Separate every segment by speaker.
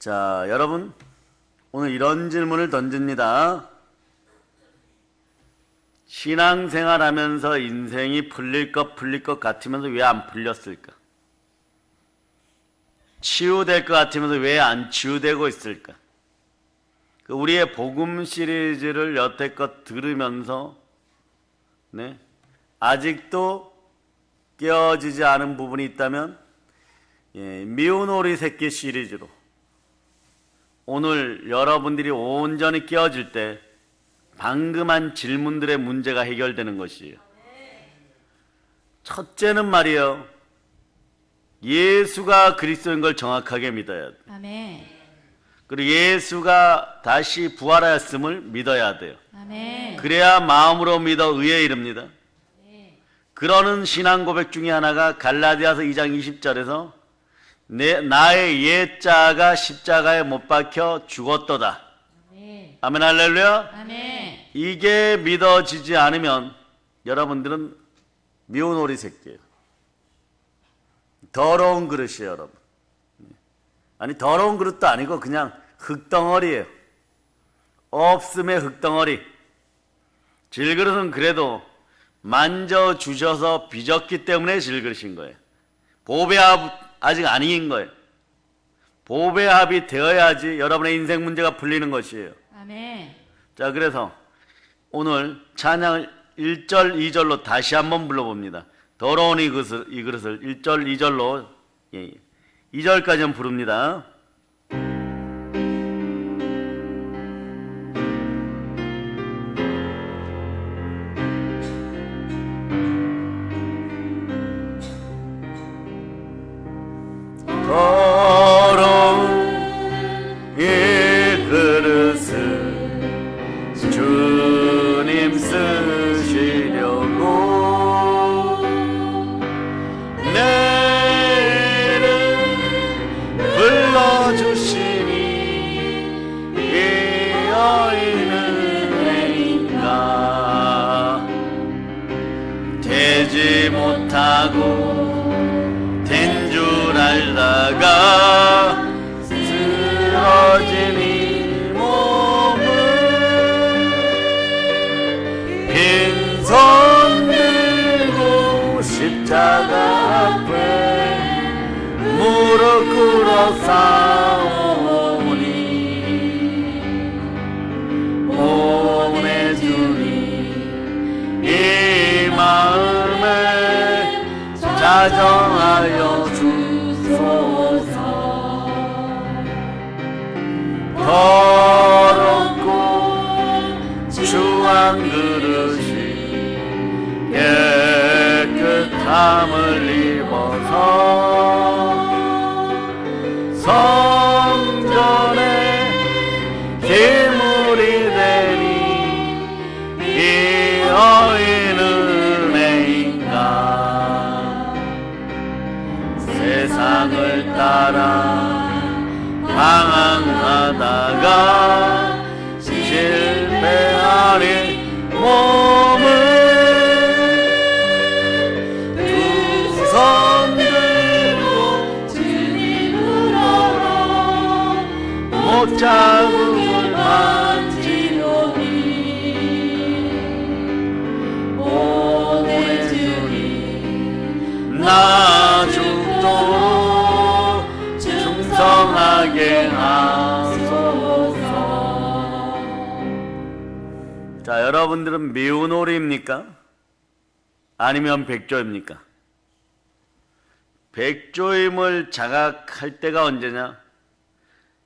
Speaker 1: 자, 여러분, 오늘 이런 질문을 던집니다. 신앙생활 하면서 인생이 풀릴 것 같으면서 왜 안 풀렸을까? 치유될 것 같으면서 왜 안 치유되고 있을까? 우리의 복음 시리즈를 여태껏 들으면서 아직도 깨어지지 않은 부분이 있다면 미운 오리 새끼 시리즈로 오늘 여러분들이 온전히 깨어질 때 방금 한 질문들의 문제가 해결되는 것이에요. 첫째는 말이에요, 예수가 그리스도인 걸 정확하게 믿어야 돼.
Speaker 2: 아멘.
Speaker 1: 그리고 예수가 다시 부활하였음을 믿어야 돼요.
Speaker 2: 아멘.
Speaker 1: 그래야 마음으로 믿어 의에 이릅니다. 그러는 신앙 고백 중에 하나가 갈라디아서 2장 20절에서 나의 옛자가 십자가에 못 박혀 죽었도다.
Speaker 2: 아멘.
Speaker 1: 아멘 할렐루야.
Speaker 2: 아멘.
Speaker 1: 이게 믿어지지 않으면 여러분들은 미운 오리 새끼예요. 더러운 그릇이에요, 여러분. 아니, 더러운 그릇도 아니고 그냥 흙덩어리예요. 없음의 흙덩어리. 질그릇은 그래도 만져주셔서 빚었기 때문에 질그릇인 거예요. 보배합 아직 아닌 거예요. 보배합이 되어야지 여러분의 인생 문제가 풀리는 것이에요.
Speaker 2: 아멘.
Speaker 1: 자, 그래서 오늘 찬양을 1절, 2절로 다시 한번 불러봅니다. 더러운 이 그릇을 1절, 2절로 2절까지는 부릅니다. 더러운 이 그릇을 주님 쓰시려고 내를 불러주시니 이 여인은 애인가 되지 못하고 된 줄 알다가 쓰러진 이 몸을 빈손 들고 십자가 앞에 무릎 꿇어 싸우니 오 내 주님 이 마음에 자정하여 주소서. 더럽고 추한 그릇이 깨끗함을 입어서 성전에 기물이 되니 이 여인은 애인가 세상을 따라 방황하다가 실패하리 몸을 두 손 들고 주님으로로 목자국을 만지노니 오 내 주님 나 죽도록 충성하게 하소서. 자, 여러분들은 미운 오리입니까? 아니면 백조입니까? 백조임을 자각할 때가 언제냐?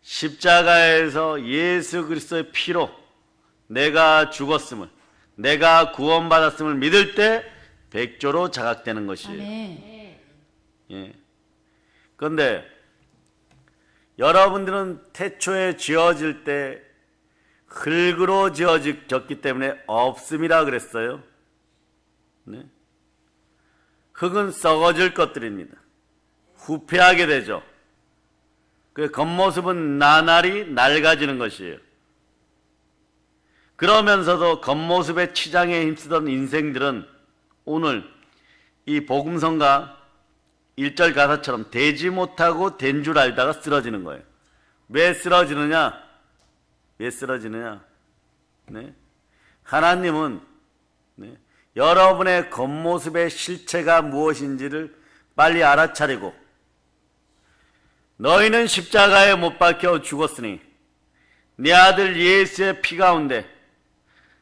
Speaker 1: 십자가에서 예수 그리스도의 피로 내가 죽었음을, 내가 구원받았음을 믿을 때 백조로 자각되는 것이에요.
Speaker 2: 아멘.
Speaker 1: 예. 그런데 여러분들은 태초에 지어질 때 흙으로 지어졌기 때문에 없음이라 그랬어요. 네? 흙은 썩어질 것들입니다. 후패하게 되죠. 그 겉모습은 나날이 낡아지는 것이에요. 그러면서도 겉모습의 치장에 힘쓰던 인생들은 오늘 이 복음성가 1절 가사처럼 되지 못하고 된 줄 알다가 쓰러지는 거예요. 왜 쓰러지느냐? 왜 쓰러지느냐? 네? 하나님은 네? 여러분의 겉모습의 실체가 무엇인지를 빨리 알아차리고 너희는 십자가에 못 박혀 죽었으니 네 아들 예수의 피 가운데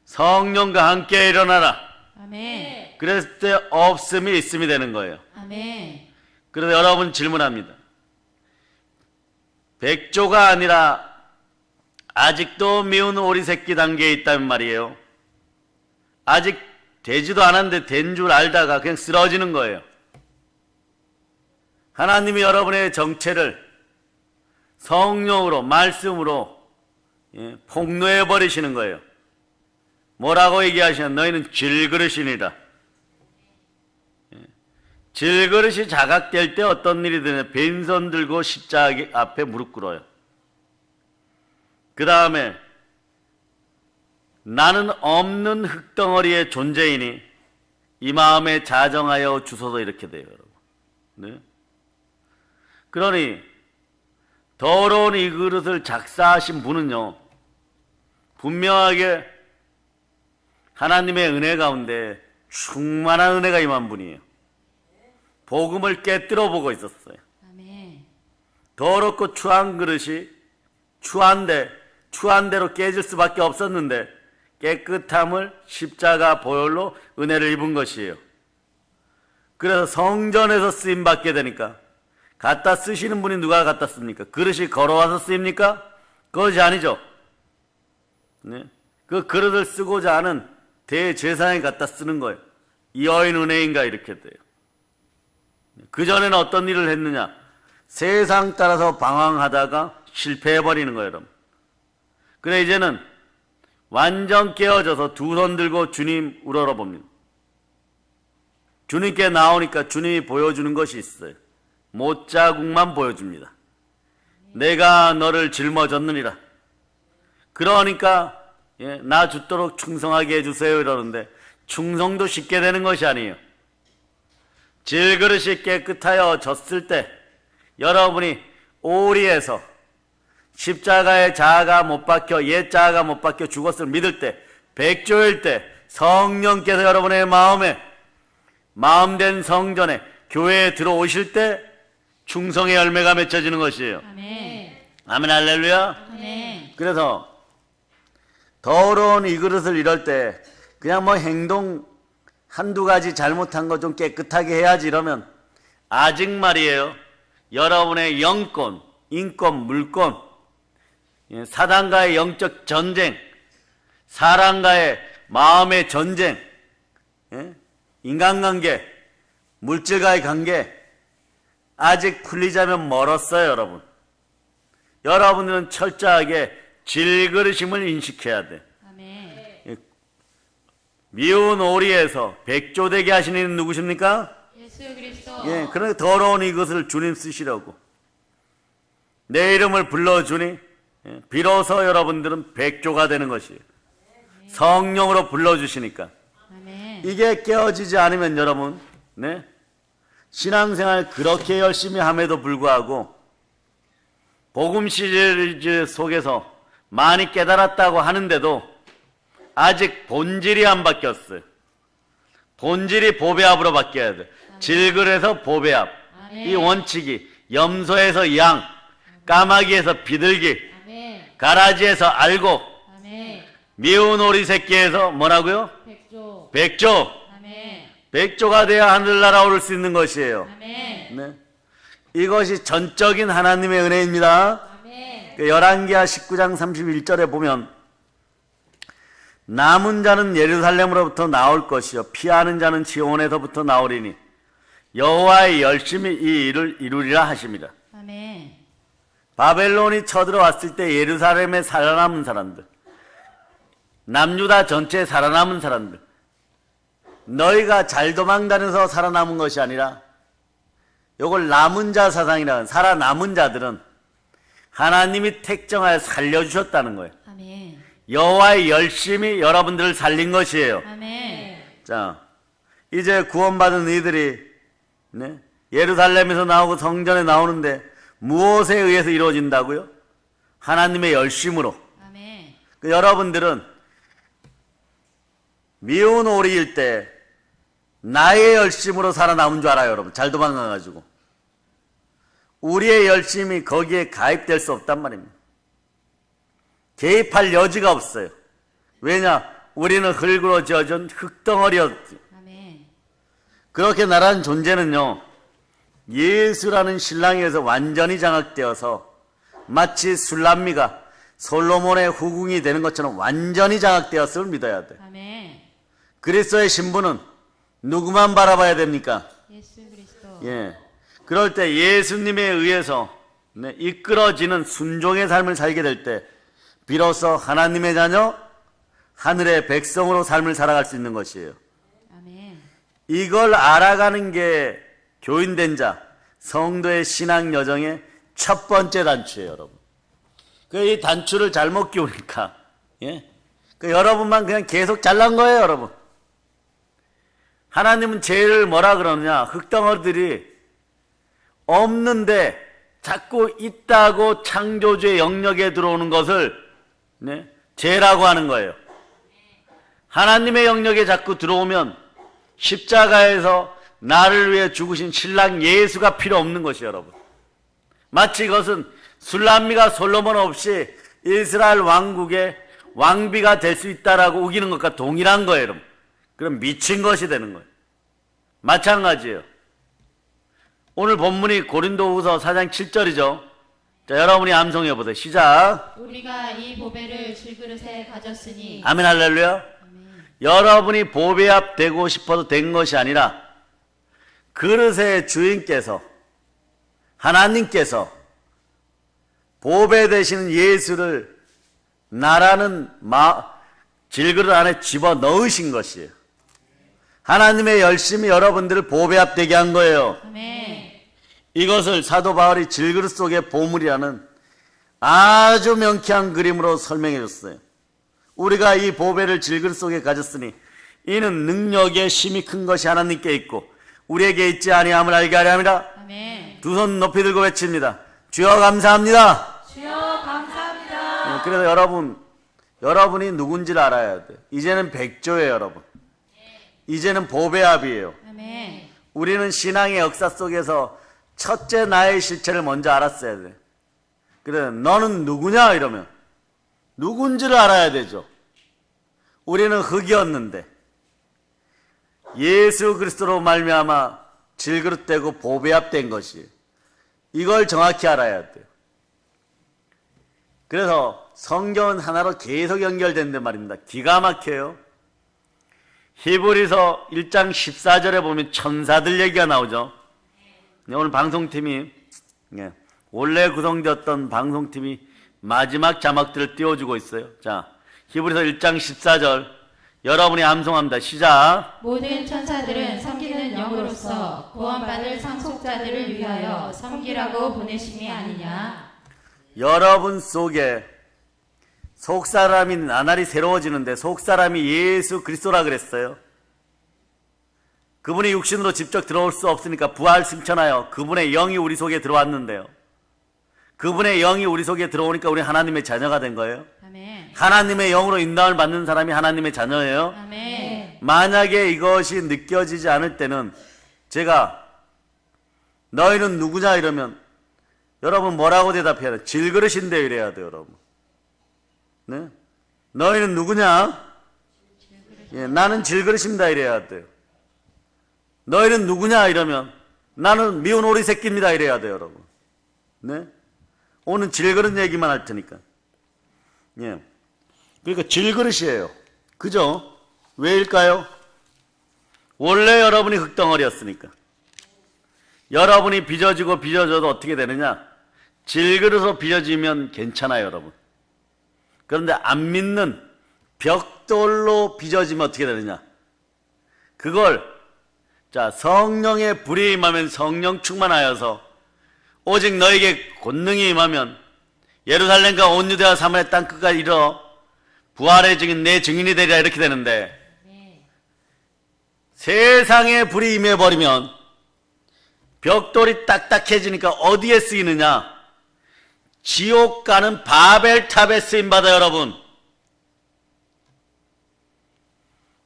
Speaker 1: 성령과 함께 일어나라.
Speaker 2: 아멘.
Speaker 1: 그랬을 때 없음이 있음이 되는 거예요.
Speaker 2: 아멘.
Speaker 1: 그래서 여러분 질문합니다. 백조가 아니라 아직도 미운 오리 새끼 단계에 있다는 말이에요. 아직 되지도 않았는데 된 줄 알다가 그냥 쓰러지는 거예요. 하나님이 여러분의 정체를 성령으로 말씀으로 폭로해 버리시는 거예요. 뭐라고 얘기하시냐? 너희는 질그릇이니라. 질그릇이 자각될 때 어떤 일이 되냐? 빈손 들고 십자가 앞에 무릎 꿇어요. 그 다음에 나는 없는 흙덩어리의 존재이니 이 마음에 자정하여 주소서 이렇게 돼요, 여러분. 네? 그러니 더러운 이 그릇을 작사하신 분은요, 분명하게 하나님의 은혜 가운데 충만한 은혜가 임한 분이에요. 복음을 깨뜨려 보고 있었어요.
Speaker 2: 아멘.
Speaker 1: 더럽고 추한 그릇이 추한 대로 깨질 수밖에 없었는데 깨끗함을 십자가 보혈로 은혜를 입은 것이에요. 그래서 성전에서 쓰임 받게 되니까 갖다 쓰시는 분이 누가 갖다 씁니까? 그릇이 걸어와서 쓰입니까? 그것이 아니죠. 네? 그 그릇을 쓰고자 하는 대제사장이 갖다 쓰는 거예요. 이 여인 은혜인가 이렇게 돼요. 그전에는 어떤 일을 했느냐? 세상 따라서 방황하다가 실패해버리는 거예요, 여러분. 그래 이제는 완전 깨어져서 두 손 들고 주님 우러러봅니다. 주님께 나오니까 주님이 보여주는 것이 있어요. 못자국만 보여줍니다. 내가 너를 짊어졌느니라. 그러니까 나 죽도록 충성하게 해주세요 이러는데 충성도 쉽게 되는 것이 아니에요. 질그릇이 깨끗하여 졌을 때 여러분이 오리에서 십자가에 자아가 못 박혀 옛 자아가 못 박혀 죽었을 믿을 때 백조일 때 성령께서 여러분의 마음에 마음된 성전에 교회에 들어오실 때 충성의 열매가 맺혀지는 것이에요.
Speaker 2: 아멘.
Speaker 1: 아멘 할렐루야.
Speaker 2: 아멘.
Speaker 1: 그래서 더러운 이 그릇을 이럴 때 그냥 뭐 행동 한두 가지 잘못한 거 좀 깨끗하게 해야지 이러면 아직 말이에요. 여러분의 영권, 인권, 물권, 사단과의 영적 전쟁, 사람과의 마음의 전쟁, 인간관계, 물질과의 관계 아직 풀리자면 멀었어요, 여러분. 여러분들은 철저하게 질그릇임을 인식해야 돼.
Speaker 2: 아멘.
Speaker 1: 미운 오리에서 백조되게 하시는 이는 누구십니까?
Speaker 2: 예수 그리스도.
Speaker 1: 그러니까 더러운 이것을 주님 쓰시려고 내 이름을 불러주니 비로소 여러분들은 백조가 되는 것이에요. 성령으로 불러주시니까.
Speaker 2: 아멘.
Speaker 1: 이게 깨어지지 않으면 여러분 신앙생활 그렇게 열심히 함에도 불구하고 복음 시리즈 속에서 많이 깨달았다고 하는데도 아직 본질이 안 바뀌었어요. 본질이 보배압으로 바뀌어야 돼. 질그릇에서 보배압. 이 원칙이 염소에서 양, 까마귀에서 비둘기,
Speaker 2: 아멘.
Speaker 1: 가라지에서 알곡,
Speaker 2: 아멘.
Speaker 1: 미운 오리 새끼에서 뭐라고요?
Speaker 2: 백조.
Speaker 1: 백조.
Speaker 2: 아멘.
Speaker 1: 백조가 돼야 하늘나라 오를 수 있는 것이에요.
Speaker 2: 아멘.
Speaker 1: 네. 이것이 전적인 하나님의 은혜입니다.
Speaker 2: 아멘.
Speaker 1: 열왕기하 19장 31절에 보면 남은 자는 예루살렘으로부터 나올 것이요 피하는 자는 지온에서부터 나오리니 여호와의 열심히 이 일을 이루리라 하십니다.
Speaker 2: 아멘.
Speaker 1: 바벨론이 쳐들어왔을 때 예루살렘에 살아남은 사람들, 남유다 전체에 살아남은 사람들, 너희가 잘 도망다녀서 살아남은 것이 아니라 이걸 남은 자 사상이라는 살아남은 자들은 하나님이 택정하여 살려주셨다는 거예요.
Speaker 2: 아멘.
Speaker 1: 여호와의 열심히 여러분들을 살린 것이에요.
Speaker 2: 아멘.
Speaker 1: 자, 이제 구원받은 이들이 예루살렘에서 나오고 성전에 나오는데 무엇에 의해서 이루어진다고요? 하나님의 열심으로.
Speaker 2: 아멘.
Speaker 1: 여러분들은 미운 오리일 때 나의 열심으로 살아남은 줄 알아요, 여러분. 잘 도망가가지고. 우리의 열심이 거기에 가입될 수 없단 말입니다. 개입할 여지가 없어요. 왜냐? 우리는 흙으로 지어준 흙덩어리였지.
Speaker 2: 아멘.
Speaker 1: 그렇게 나라는 존재는요, 예수라는 신랑에서 완전히 장악되어서 마치 술람미가 솔로몬의 후궁이 되는 것처럼 완전히 장악되었음을 믿어야 돼.
Speaker 2: 아멘.
Speaker 1: 그리스도의 신부는 누구만 바라봐야 됩니까?
Speaker 2: 예수 그리스도.
Speaker 1: 예. 그럴 때 예수님에 의해서 이끌어지는 순종의 삶을 살게 될 때 비로소 하나님의 자녀, 하늘의 백성으로 삶을 살아갈 수 있는 것이에요.
Speaker 2: 아멘.
Speaker 1: 이걸 알아가는 게 교인된 자, 성도의 신앙 여정의 첫 번째 단추예요, 여러분. 이 단추를 잘못 끼우니까, 예? 여러분만 그냥 계속 잘난 거예요, 여러분. 하나님은 죄를 뭐라 그러느냐? 흙덩어리들이 없는데 자꾸 있다고 창조주의 영역에 들어오는 것을 죄라고 하는 거예요. 하나님의 영역에 자꾸 들어오면 십자가에서 나를 위해 죽으신 신랑 예수가 필요 없는 것이에요, 여러분. 마치 이것은 술람미가 솔로몬 없이 이스라엘 왕국의 왕비가 될 수 있다라고 우기는 것과 동일한 거예요, 여러분. 그럼 미친 것이 되는 거예요. 마찬가지예요. 오늘 본문이 고린도후서 4장 7절이죠. 자, 여러분이 암송해 보세요. 시작.
Speaker 2: 우리가 이 보배를 질그릇에 가졌으니.
Speaker 1: 아멘 할렐루야.
Speaker 2: 아멘.
Speaker 1: 여러분이 보배 앞 되고 싶어서 된 것이 아니라 그릇의 주인께서, 하나님께서 보배 되시는 예수를 나라는 질그릇 안에 집어넣으신 것이에요. 하나님의 열심이 여러분들을 보배 앞 되게 한 거예요.
Speaker 2: 아멘.
Speaker 1: 이것을 사도 바울이 질그릇 속의 보물이라는 아주 명쾌한 그림으로 설명해 줬어요. 우리가 이 보배를 질그릇 속에 가졌으니 이는 능력의 힘이 큰 것이 하나님께 있고 우리에게 있지 아니함을 알게 하려 함이라.
Speaker 2: 아멘.
Speaker 1: 두 손 높이 들고 외칩니다. 주여 감사합니다.
Speaker 2: 주여 감사합니다.
Speaker 1: 그래서 여러분이 누군지를 알아야 돼요. 이제는 백조예요, 여러분. 이제는 보배압이에요.
Speaker 2: 아멘.
Speaker 1: 우리는 신앙의 역사 속에서 첫째 나의 실체를 먼저 알았어야 돼. 그래, 너는 누구냐? 이러면 누군지를 알아야 되죠. 우리는 흙이었는데 예수 그리스도로 말미암아 질그릇되고 보배압된 것이, 이걸 정확히 알아야 돼요. 그래서 성경은 하나로 계속 연결된단 말입니다. 기가 막혀요. 히브리서 1장 14절에 보면 천사들 얘기가 나오죠. 오늘 방송팀이, 원래 구성되었던 방송팀이 마지막 자막들을 띄워주고 있어요. 자, 히브리서 1장 14절 여러분이 암송합니다. 시작.
Speaker 2: 모든 천사들은 섬기는 영으로서 구원받을 상속자들을 위하여 섬기라고 보내심이 아니냐.
Speaker 1: 여러분 속에 속사람이 나날이 새로워지는데 속사람이 예수 그리스도라 그랬어요. 그분이 육신으로 직접 들어올 수 없으니까 부활 승천하여 그분의 영이 우리 속에 들어왔는데요. 그분의 영이 우리 속에 들어오니까 우리 하나님의 자녀가 된 거예요.
Speaker 2: 아멘.
Speaker 1: 하나님의 영으로 인도함을 받는 사람이 하나님의 자녀예요.
Speaker 2: 아멘.
Speaker 1: 만약에 이것이 느껴지지 않을 때는 제가 너희는 누구냐 이러면 여러분 뭐라고 대답해야 돼? 질그릇인데 이래야 돼요, 여러분. 네? 너희는 누구냐? 예, 나는 질그릇입니다 이래야 돼요. 너희는 누구냐 이러면 나는 미운 오리 새끼입니다 이래야 돼요, 여러분. 네? 오늘 질그릇 얘기만 할 테니까. 예. 그러니까 질그릇이에요. 그죠? 왜일까요? 원래 여러분이 흙덩어리였으니까. 여러분이 빚어지고 빚어져도 어떻게 되느냐? 질그릇으로 빚어지면 괜찮아요, 여러분. 그런데 안 믿는 벽돌로 빚어지면 어떻게 되느냐? 그걸 성령의 불이 임하면 성령 충만하여서 오직 너에게 권능이 임하면 예루살렘과 온 유대와 사마리아 땅 끝까지 이르러 부활의 증인 내 증인이 되리라 이렇게 되는데, 세상에 불이 임해버리면 벽돌이 딱딱해지니까 어디에 쓰이느냐? 지옥 가는 바벨탑에 쓰임받아 여러분.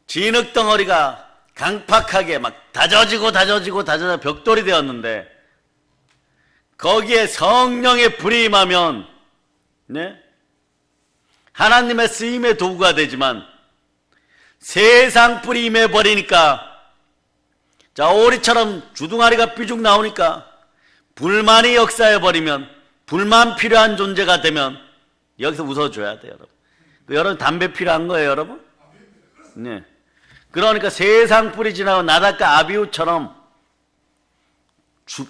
Speaker 1: 진흙덩어리가 강팍하게 막 다져지고 벽돌이 되었는데 거기에 성령의 불이 임하면 네? 하나님의 쓰임의 도구가 되지만 세상 불이 임해버리니까 자 오리처럼 주둥아리가 삐죽 나오니까 불만이 역사해버리면 불만 필요한 존재가 되면 여기서 웃어줘야 돼요 여러분. 여러분 담배 필요한 거예요 여러분? 네. 그러니까 세상 불이 지나고 나닷과 아비후처럼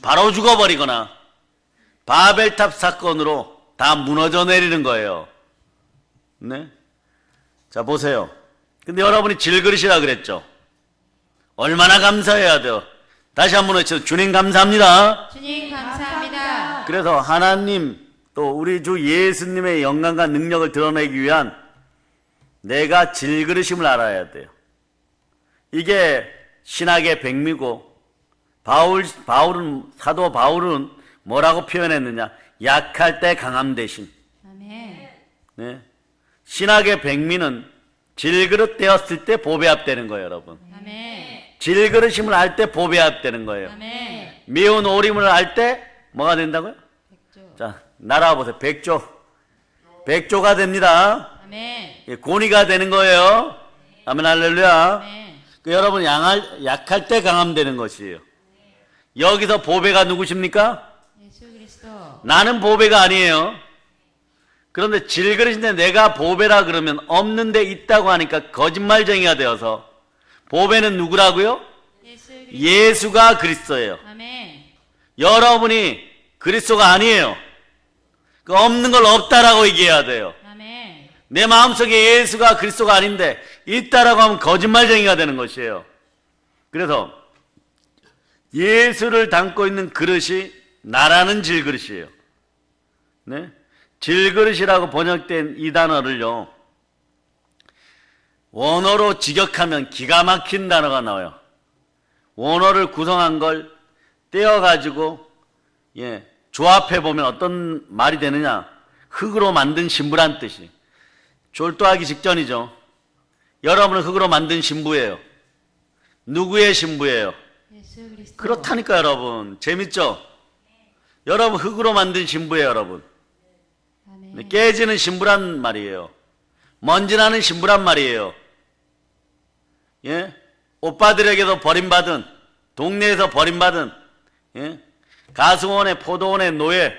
Speaker 1: 바로 죽어버리거나 바벨탑 사건으로 다 무너져 내리는 거예요. 네? 자 보세요. 근데 여러분이 질그릇이라 그랬죠. 얼마나 감사해야 돼요. 다시 한번 외쳐 주님 감사합니다.
Speaker 2: 주님 감사합니다.
Speaker 1: 그래서 하나님 또 우리 주 예수님의 영광과 능력을 드러내기 위한 내가 질그릇임을 알아야 돼요. 이게 신학의 백미고 사도 바울은 뭐라고 표현했느냐? 약할 때 강함 대신.
Speaker 2: 아멘.
Speaker 1: 네. 신학의 백미는 질그릇 되었을 때 보배합되는 거예요, 여러분.
Speaker 2: 아멘.
Speaker 1: 질그릇임을 알 때 보배합되는 거예요.
Speaker 2: 아멘.
Speaker 1: 미운 오림을 알 때 뭐가 된다고요?
Speaker 2: 백조.
Speaker 1: 자, 날아와 보세요. 백조. 백조가 됩니다.
Speaker 2: 아멘.
Speaker 1: 예, 고니가 되는 거예요. 아멘 할렐루야.
Speaker 2: 아멘.
Speaker 1: 여러분 약할 때 강함되는 것이에요. 여기서 보배가 누구십니까?
Speaker 2: 예수 그리스도.
Speaker 1: 나는 보배가 아니에요. 그런데 질그릇인데 내가 보배라 그러면 없는데 있다고 하니까 거짓말쟁이가 되어서 보배는 누구라고요?
Speaker 2: 예수 그리스도.
Speaker 1: 예수가 그리스도예요.
Speaker 2: 아멘.
Speaker 1: 여러분이 그리스도가 아니에요. 그 없는 걸 없다라고 얘기해야 돼요.
Speaker 2: 아멘.
Speaker 1: 내 마음속에 예수가 그리스도가 아닌데 있다라고 하면 거짓말쟁이가 되는 것이에요. 그래서 예수를 담고 있는 그릇이 나라는 질그릇이에요. 네? 질그릇이라고 번역된 이 단어를요, 원어로 직역하면 기가 막힌 단어가 나와요. 원어를 구성한 걸 떼어가지고, 예, 조합해보면 어떤 말이 되느냐? 흙으로 만든 신부란 뜻이. 졸도하기 직전이죠. 여러분은 흙으로 만든 신부예요. 누구의 신부예요?
Speaker 2: 예수 그리스도.
Speaker 1: 그렇다니까 여러분. 재밌죠? 여러분 흙으로 만든 신부예요 여러분.
Speaker 2: 아멘.
Speaker 1: 깨지는 신부란 말이에요. 먼지나는 신부란 말이에요. 예? 오빠들에게도 버림받은, 동네에서 버림받은, 예? 가수원의 포도원의 노예,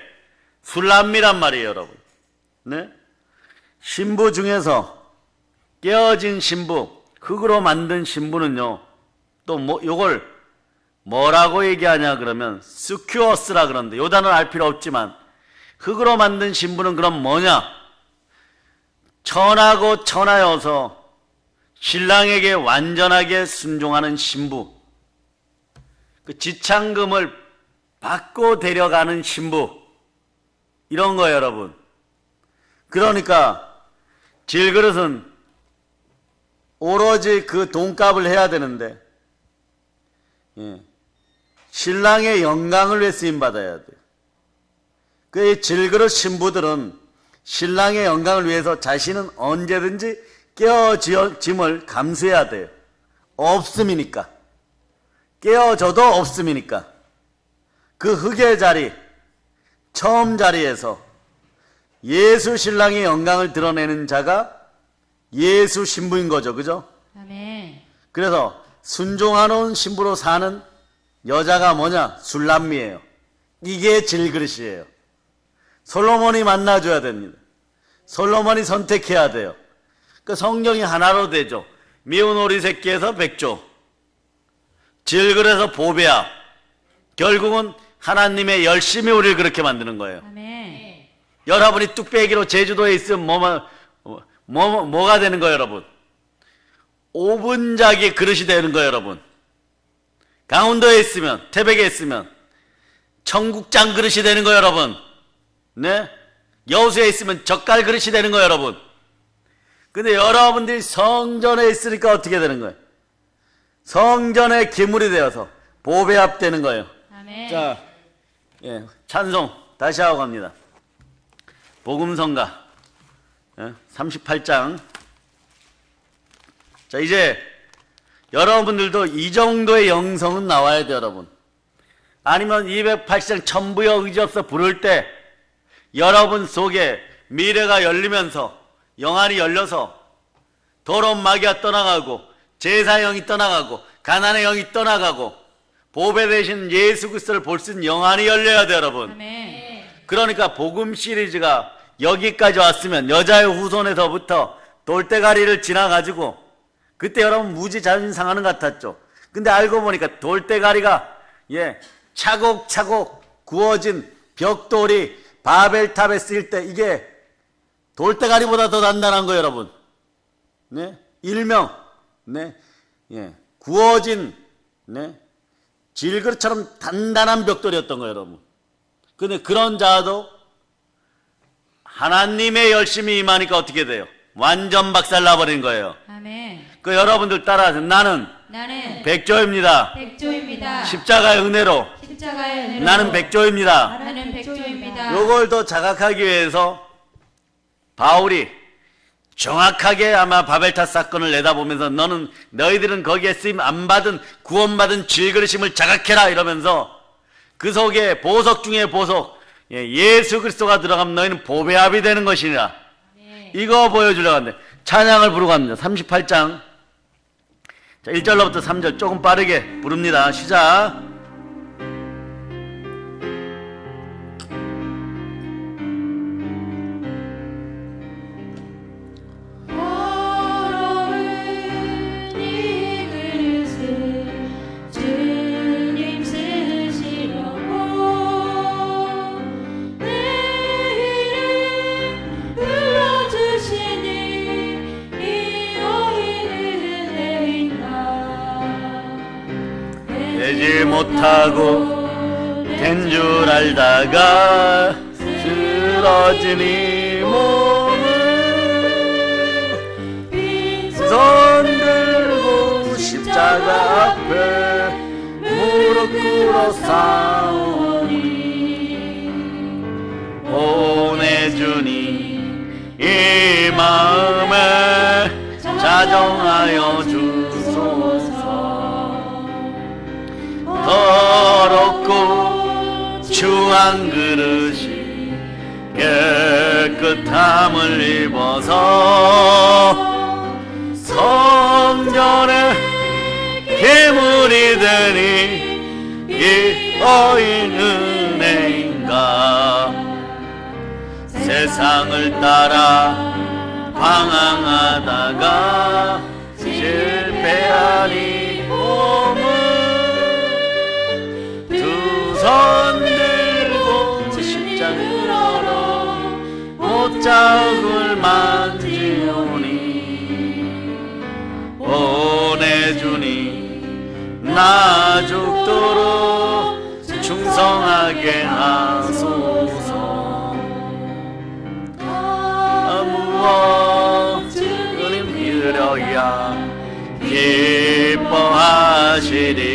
Speaker 1: 술람미란 말이에요 여러분. 네? 신부 중에서 깨어진 신부, 흙으로 만든 신부는요, 또 요걸 뭐라고 얘기하냐 그러면 스큐어스라 그러는데 요 단어는 알 필요 없지만 흙으로 만든 신부는 그럼 뭐냐? 천하고 천하여서 신랑에게 완전하게 순종하는 신부, 그 지창금을 받고 데려가는 신부, 이런 거예요 여러분. 그러니까 질그릇은 오로지 그 돈값을 해야 되는데, 예, 신랑의 영광을 위해 쓰임받아야 돼요. 그 질그릇 신부들은 신랑의 영광을 위해서 자신은 언제든지 깨어짐을 감수해야 돼요. 없음이니까. 깨어져도 없음이니까. 그 흙의 자리, 처음 자리에서 예수 신랑의 영광을 드러내는 자가 예수 신부인 거죠. 그죠?
Speaker 2: 아멘.
Speaker 1: 그래서 순종하는 신부로 사는 여자가 뭐냐? 술람미예요. 이게 질그릇이에요. 솔로몬이 만나줘야 됩니다. 솔로몬이 선택해야 돼요. 그 성경이 하나로 되죠. 미운 오리 새끼에서 백조, 질그릇에서 보배야. 결국은 하나님의 열심히 우리를 그렇게 만드는 거예요.
Speaker 2: 아멘.
Speaker 1: 여러분이 뚝배기로 제주도에 있으면 뭐가 되는 거예요 여러분? 오분작의 그릇이 되는 거예요 여러분. 강원도에 있으면, 태백에 있으면 청국장 그릇이 되는 거예요 여러분. 네? 여수에 있으면 젓갈 그릇이 되는 거예요 여러분. 근데 여러분들이 성전에 있으니까 어떻게 되는 거예요? 성전의 기물이 되어서 보배합되는 거예요.
Speaker 2: 아멘.
Speaker 1: 자, 예, 찬송 다시 하고 갑니다. 복음성가 38장. 자, 이제 여러분들도 이 정도의 영성은 나와야 돼요, 여러분. 아니면 280장 천부여 의지없어 부를 때 여러분 속에 미래가 열리면서 영안이 열려서 더러운 마귀가 떠나가고 제사의 영이 떠나가고 가난의 영이 떠나가고 보배 되신 예수 그리스도를 볼 수 있는 영안이 열려야 돼요, 여러분.
Speaker 2: 아멘.
Speaker 1: 그러니까 복음 시리즈가 여기까지 왔으면 여자의 후손에서부터 돌대가리를 지나가지고 그때 여러분 무지 자존심 상하는 것 같았죠. 근데 알고 보니까 돌대가리가 차곡차곡 구워진 벽돌이 바벨탑에 쓰일 때 이게 돌대가리보다 더 단단한 거예요, 여러분. 네? 일명 구워진 질그릇처럼 단단한 벽돌이었던 거예요, 여러분. 근데 그런 자도 하나님의 열심히 임하니까 어떻게 돼요? 완전 박살나버린 거예요.
Speaker 2: 아멘.
Speaker 1: 그 여러분들 따라하세요. 나는 백조입니다.
Speaker 2: 백조입니다.
Speaker 1: 십자가의 은혜로
Speaker 2: 십자가의 은혜로
Speaker 1: 나는 백조입니다.
Speaker 2: 나는 백조입니다.
Speaker 1: 요걸 더 자각하기 위해서 바울이 정확하게 아마 바벨탑 사건을 내다보면서 너희들은 거기에 쓰임 안 받은 구원받은 질그릇임을 자각해라 이러면서 그 속에 보석 중에 보석 예수 그리스도가 들어가면 너희는 보배합이 되는 것이니라. 이거 보여주려고 하는데 찬양을 부르고 합니다. 38장 자 1절로부터 3절 조금 빠르게 부릅니다. 시작. 되지 못하고 된 줄 알다가 쓰러진 이 몸을 손 들고 십자가 앞에 무릎 꿇어 싸우니 보내주니 이 마음에 자정하여 주소서. 더럽고 추한 그릇이 깨끗함을 입어서 성전에 괴물이 되니 이 어인 은혜인가. 세상을 따라 방황하다가 실패한 이 몸을 손 들고 십자가로 못자국을 만지오니 보내주니 나 죽도록 충성하게 하소서. 무엇 주님 믿으려야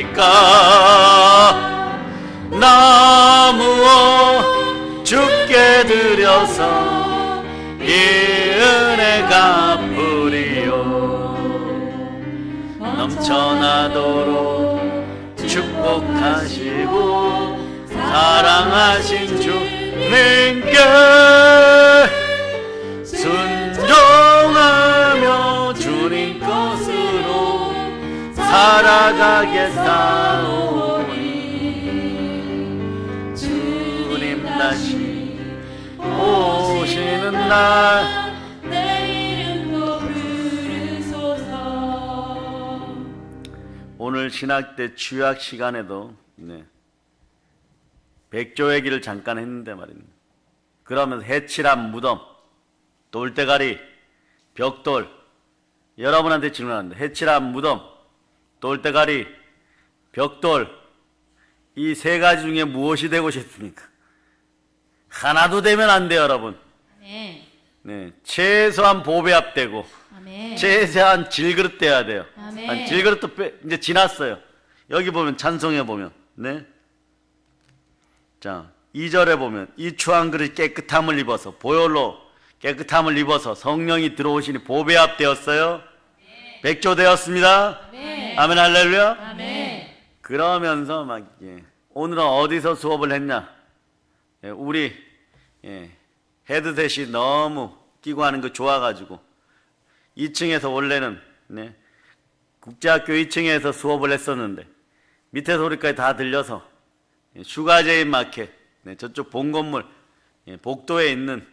Speaker 1: 기뻐하시리까. 나 무엇 주께 드려서 이 은혜 갚으리요. 넘쳐나도록 축복하시고 사랑하신 주님께 순종하며 주님 것으로 살아가겠사오니 주님 다시 오시는 날
Speaker 2: 내 이름도 부르소서.
Speaker 1: 오늘 신학대 주약 시간에도 백조의 길을 잠깐 했는데 말입니다. 그러면서 해칠한 무덤, 돌대가리, 벽돌, 여러분한테 질문하는데 해칠한 무덤, 돌대가리, 벽돌, 이 세 가지 중에 무엇이 되고 싶습니까? 하나도 되면 안 돼요, 여러분.
Speaker 2: 아멘.
Speaker 1: 최소한 보배합 되고
Speaker 2: 아멘.
Speaker 1: 최소한 질그릇 돼야 돼요.
Speaker 2: 아멘.
Speaker 1: 아니, 질그릇도 이제 지났어요. 여기 보면 찬송해 보면 자 2절에 보면 이 추한 그릇 깨끗함을 입어서 보혈로 깨끗함을 입어서 성령이 들어오시니 보배합 되었어요. 백조되었습니다.
Speaker 2: 아멘.
Speaker 1: 아멘 할렐루야.
Speaker 2: 아멘.
Speaker 1: 그러면서 오늘은 어디서 수업을 했냐? 우리 헤드셋이 너무 끼고 하는 거 좋아가지고 2층에서 원래는 국제학교 2층에서 수업을 했었는데 밑에 소리까지 다 들려서 슈가제인 마켓 저쪽 본건물 복도에 있는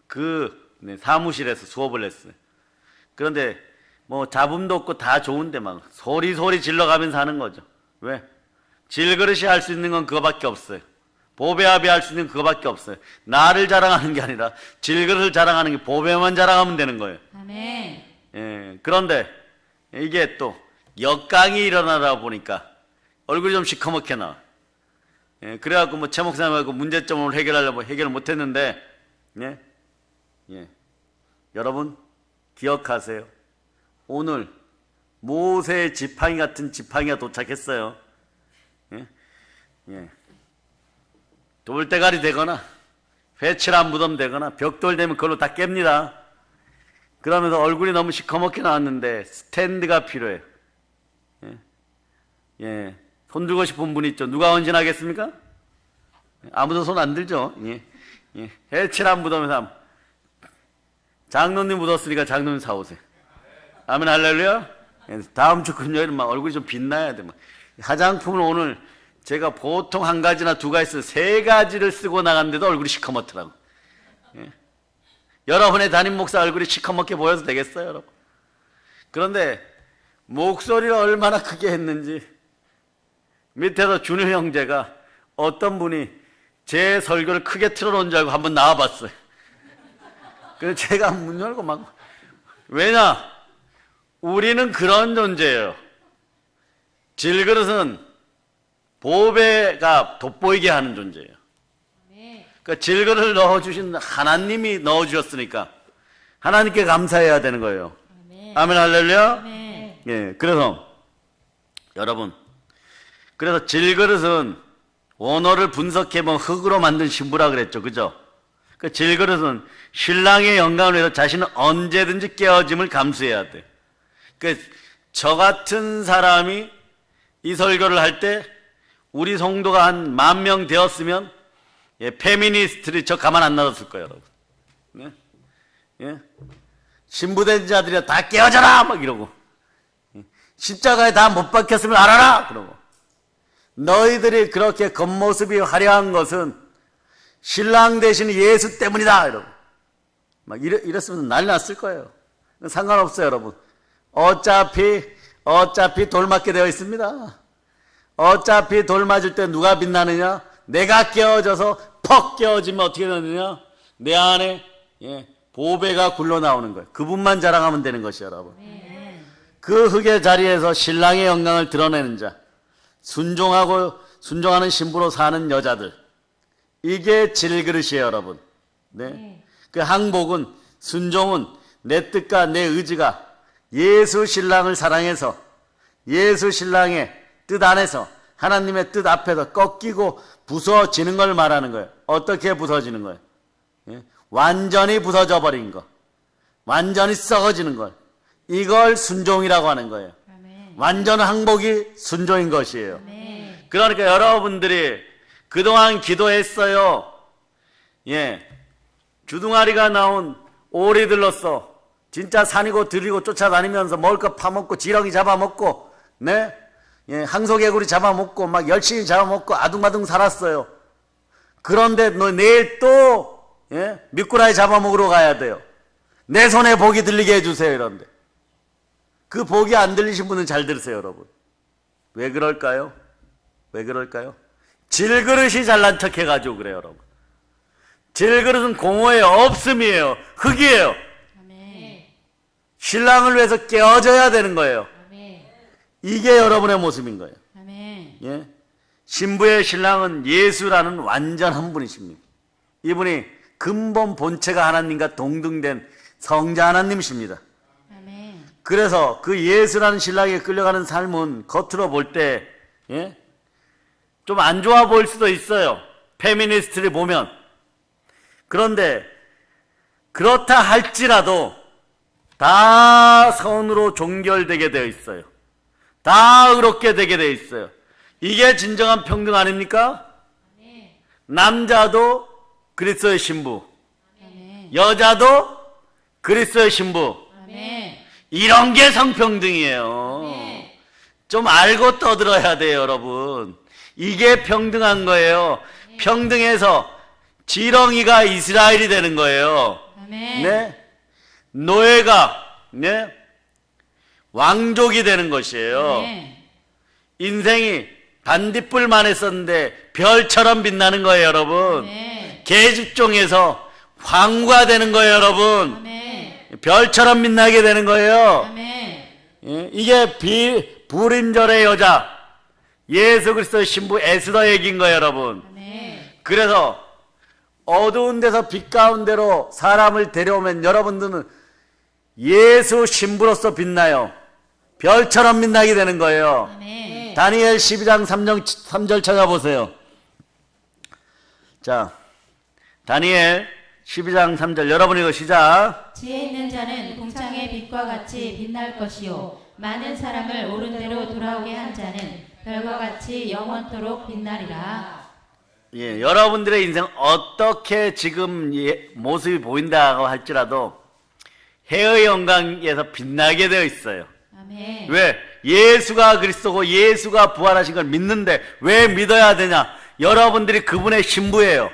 Speaker 1: 그 사무실에서 수업을 했어요. 그런데 뭐 잡음도 없고 다 좋은데 막 소리 질러가면서 하는 거죠. 왜? 질그릇이 할 수 있는 건 그거밖에 없어요. 보배합이 할 수 있는 그거밖에 없어요. 나를 자랑하는 게 아니라 질그릇을 자랑하는 게 보배만 자랑하면 되는 거예요.
Speaker 2: 아멘.
Speaker 1: 그런데 이게 또 역강이 일어나다 보니까 얼굴이 좀 시커멓게 나와. 그래갖고 뭐 최 목사님하고 문제점을 해결하려고 해결을 못했는데, 여러분 기억하세요. 오늘 모세의 지팡이 같은 지팡이가 도착했어요. 돌대가리 되거나 회칠한 무덤 되거나 벽돌 되면 그걸로 다 깹니다. 그러면서 얼굴이 너무 시커멓게 나왔는데 스탠드가 필요해요. 손 들고 싶은 분 있죠? 누가 헌신하겠습니까? 아무도 손 안 들죠? 회칠한 무덤에서 장로님 묻었으니까 장로님 사오세요. 아멘 할렐루야. 다음 주 금요일은 막 얼굴이 좀 빛나야 돼. 막. 화장품을 오늘 제가 보통 한 가지나 두 가지 쓰고 세 가지를 쓰고 나갔는데도 얼굴이 시커멓더라고. 여러분의 담임 목사 얼굴이 시커멓게 보여도 되겠어요, 여러분? 그런데 목소리를 얼마나 크게 했는지 밑에서 준우 형제가 어떤 분이 제 설교를 크게 틀어놓은 줄 알고 한번 나와봤어요. 그래서 제가 문 열고 막 왜냐? 우리는 그런 존재예요. 질그릇은 보배가 돋보이게 하는 존재예요. 그러니까 질그릇을 넣어주신 하나님이 넣어주셨으니까 하나님께 감사해야 되는 거예요. 아멘 할렐루야.
Speaker 2: 아멘.
Speaker 1: 그래서 여러분, 그래서 질그릇은 원어를 분석해보면 흙으로 만든 신부라 그랬죠, 그죠? 그 질그릇은 신랑의 영광을 위해서 자신은 언제든지 깨어짐을 감수해야 돼. 저 같은 사람이 이 설교를 할 때 우리 성도가 한 10,000명 되었으면 페미니스트들이 저 가만 안 놔뒀을 거예요, 여러분. 신부된 자들이 다 깨어져라! 막 이러고. 십자가에 다 못 박혔으면 알아라! 그러고. 너희들이 그렇게 겉모습이 화려한 것은 신랑 되신 예수 때문이다! 이러고. 막 이랬으면 난리 났을 거예요. 상관없어요, 여러분. 어차피 돌 맞게 되어 있습니다. 어차피 돌 맞을 때 누가 빛나느냐? 내가 깨어져서 퍽 깨어지면 어떻게 되느냐? 내 안에 보배가 굴러 나오는 거예요. 그분만 자랑하면 되는 것이에요, 여러분. 그 흙의 자리에서 신랑의 영광을 드러내는 자, 순종하는 신부로 사는 여자들, 이게 질그릇이에요, 여러분. 그 항복은, 순종은 내 뜻과 내 의지가 예수 신랑을 사랑해서 예수 신랑의 뜻 안에서 하나님의 뜻 앞에서 꺾이고 부서지는 걸 말하는 거예요. 어떻게 부서지는 거예요? 완전히 부서져 버린 거, 완전히 썩어지는 걸, 이걸 순종이라고 하는 거예요.
Speaker 2: 아멘.
Speaker 1: 완전 항복이 순종인 것이에요.
Speaker 2: 아멘.
Speaker 1: 그러니까 여러분들이 그동안 기도했어요. 주둥아리가 나온 오리들로서 진짜 산이고 들이고 쫓아다니면서 먹을 거 파먹고 지렁이 잡아먹고 항소개구리 잡아먹고 막 열심히 잡아먹고 아둥바둥 살았어요. 그런데 너 내일 또 미꾸라지 잡아먹으러 가야 돼요. 내 손에 복이 들리게 해주세요. 이런데 그 복이 안 들리신 분은 잘 들으세요, 여러분. 왜 그럴까요? 왜 그럴까요? 질그릇이 잘난 척 해가지고 그래요, 여러분. 질그릇은 공허예요. 없음이에요. 흙이에요.
Speaker 2: 아멘.
Speaker 1: 신랑을 위해서 깨어져야 되는 거예요.
Speaker 2: 아멘.
Speaker 1: 이게 여러분의 모습인 거예요.
Speaker 2: 아멘.
Speaker 1: 신부의 신랑은 예수라는 완전한 분이십니다. 이분이 근본 본체가 하나님과 동등된 성자 하나님이십니다.
Speaker 2: 아멘.
Speaker 1: 그래서 그 예수라는 신랑에 끌려가는 삶은 겉으로 볼 때 좀 안 좋아 보일 수도 있어요. 페미니스트를 보면. 그런데 그렇다 할지라도 다 선으로 종결되게 되어 있어요. 다 의롭게 되게 되어 있어요. 이게 진정한 평등 아닙니까? 남자도 그리스도의 신부,
Speaker 2: 아멘.
Speaker 1: 여자도 그리스도의 신부.
Speaker 2: 아멘.
Speaker 1: 이런 게 성평등이에요. 좀 알고 떠들어야 돼요, 여러분. 이게 평등한 거예요. 평등해서 지렁이가 이스라엘이 되는 거예요.
Speaker 2: 아멘.
Speaker 1: 네? 노예가 네? 왕족이 되는 것이에요.
Speaker 2: 아멘.
Speaker 1: 인생이 반딧불만 했었는데 별처럼 빛나는 거예요, 여러분.
Speaker 2: 아멘.
Speaker 1: 계집종에서 황후가 되는 거예요, 여러분.
Speaker 2: 아멘.
Speaker 1: 별처럼 빛나게 되는 거예요.
Speaker 2: 아멘.
Speaker 1: 예? 이게 불임절의 여자 예수 그리스도의 신부 에스더 얘기인 거예요, 여러분.
Speaker 2: 아멘.
Speaker 1: 그래서 어두운 데서 빛 가운데로 사람을 데려오면 여러분들은 예수 신부로서 빛나요. 별처럼 빛나게 되는 거예요.
Speaker 2: 아멘.
Speaker 1: 다니엘 12장 3절 찾아보세요. 자, 다니엘 12장 3절 여러분 이거 시작.
Speaker 2: 지혜 있는 자는 궁창의 빛과 같이 빛날 것이요 많은 사람을 옳은 대로 돌아오게 한 자는 별과 같이 영원토록 빛나리라.
Speaker 1: 예, 여러분들의 인생 어떻게 지금 모습이 보인다고 할지라도 해의 영광에서 빛나게 되어 있어요.
Speaker 2: 아멘.
Speaker 1: 왜? 예수가 그리스도고 예수가 부활하신 걸 믿는데 왜 믿어야 되냐? 여러분들이 그분의 신부예요.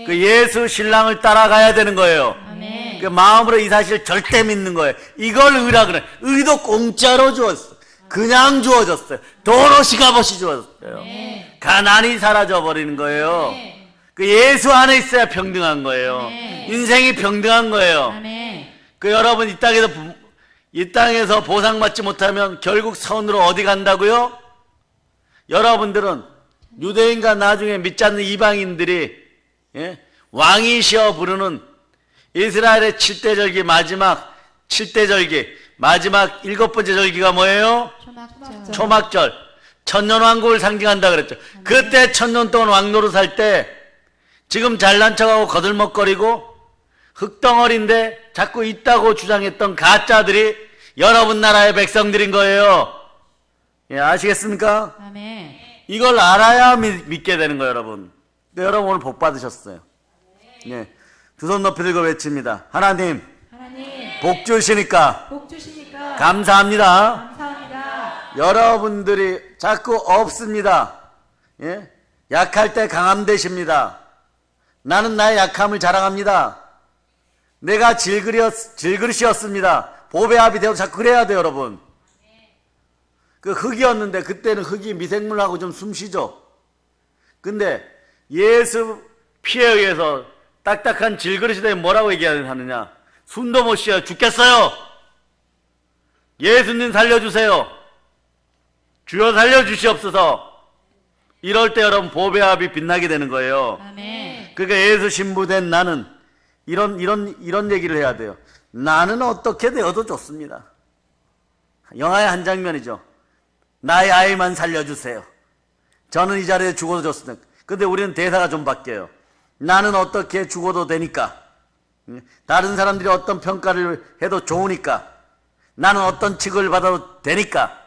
Speaker 1: 그 예수 신랑을 따라가야 되는 거예요.
Speaker 2: 아멘.
Speaker 1: 그 마음으로 이 사실 절대 믿는 거예요. 이걸 의라 그래. 의도 공짜로 주었어. 그냥 주어졌어요. 도로시 값없이 주었어요. 가난이 사라져 버리는 거예요. 그 예수 안에 있어야 평등한 거예요. 인생이 평등한 거예요.
Speaker 2: 아멘.
Speaker 1: 그 여러분 이 땅에서 보상받지 못하면 결국 선으로 어디 간다고요? 여러분들은 유대인과 나중에 믿지 않는 이방인들이 예? 왕이시여 부르는 이스라엘의 7대 절기 마지막 7대 절기 마지막 7번째 절기가 뭐예요?
Speaker 2: 초막절.
Speaker 1: 초막절. 천년왕국을 상징한다 그랬죠. 그때 천년 동안 왕노릇 할 때 지금 잘난 척하고 거들먹거리고 흙덩어리인데 자꾸 있다고 주장했던 가짜들이 여러분 나라의 백성들인 거예요. 예, 아시겠습니까?
Speaker 2: 아멘.
Speaker 1: 이걸 알아야 믿게 되는 거예요, 여러분. 네, 여러분 오늘 복 받으셨어요. 예, 두 손 높이 들고 외칩니다. 하나님,
Speaker 2: 하나님
Speaker 1: 복 주시니까
Speaker 2: 복 주시니까
Speaker 1: 감사합니다.
Speaker 2: 감사합니다.
Speaker 1: 여러분들이 자꾸 없습니다. 예? 약할 때 강함 되십니다. 나는 나의 약함을 자랑합니다. 내가 질그릇이었습니다. 보배합이 되어도 자꾸 그래야 돼요, 여러분. 그 흙이었는데 그때는 흙이 미생물하고 좀 숨쉬죠. 근데 예수 피에 의해서 딱딱한 질그릇이 되면 뭐라고 얘기하느냐? 숨도 못 쉬어요. 죽겠어요. 예수님 살려주세요. 주여 살려주시옵소서. 이럴 때 여러분 보배합이 빛나게 되는 거예요.
Speaker 2: 아멘.
Speaker 1: 그러니까 예수 신부된 나는 이런 얘기를 해야 돼요. 나는 어떻게 되어도 좋습니다. 영화의 한 장면이죠. 나의 아이만 살려주세요. 저는 이 자리에 죽어도 좋습니다. 근데 우리는 대사가 좀 바뀌어요. 나는 어떻게 죽어도 되니까. 다른 사람들이 어떤 평가를 해도 좋으니까. 나는 어떤 취급을 받아도 되니까.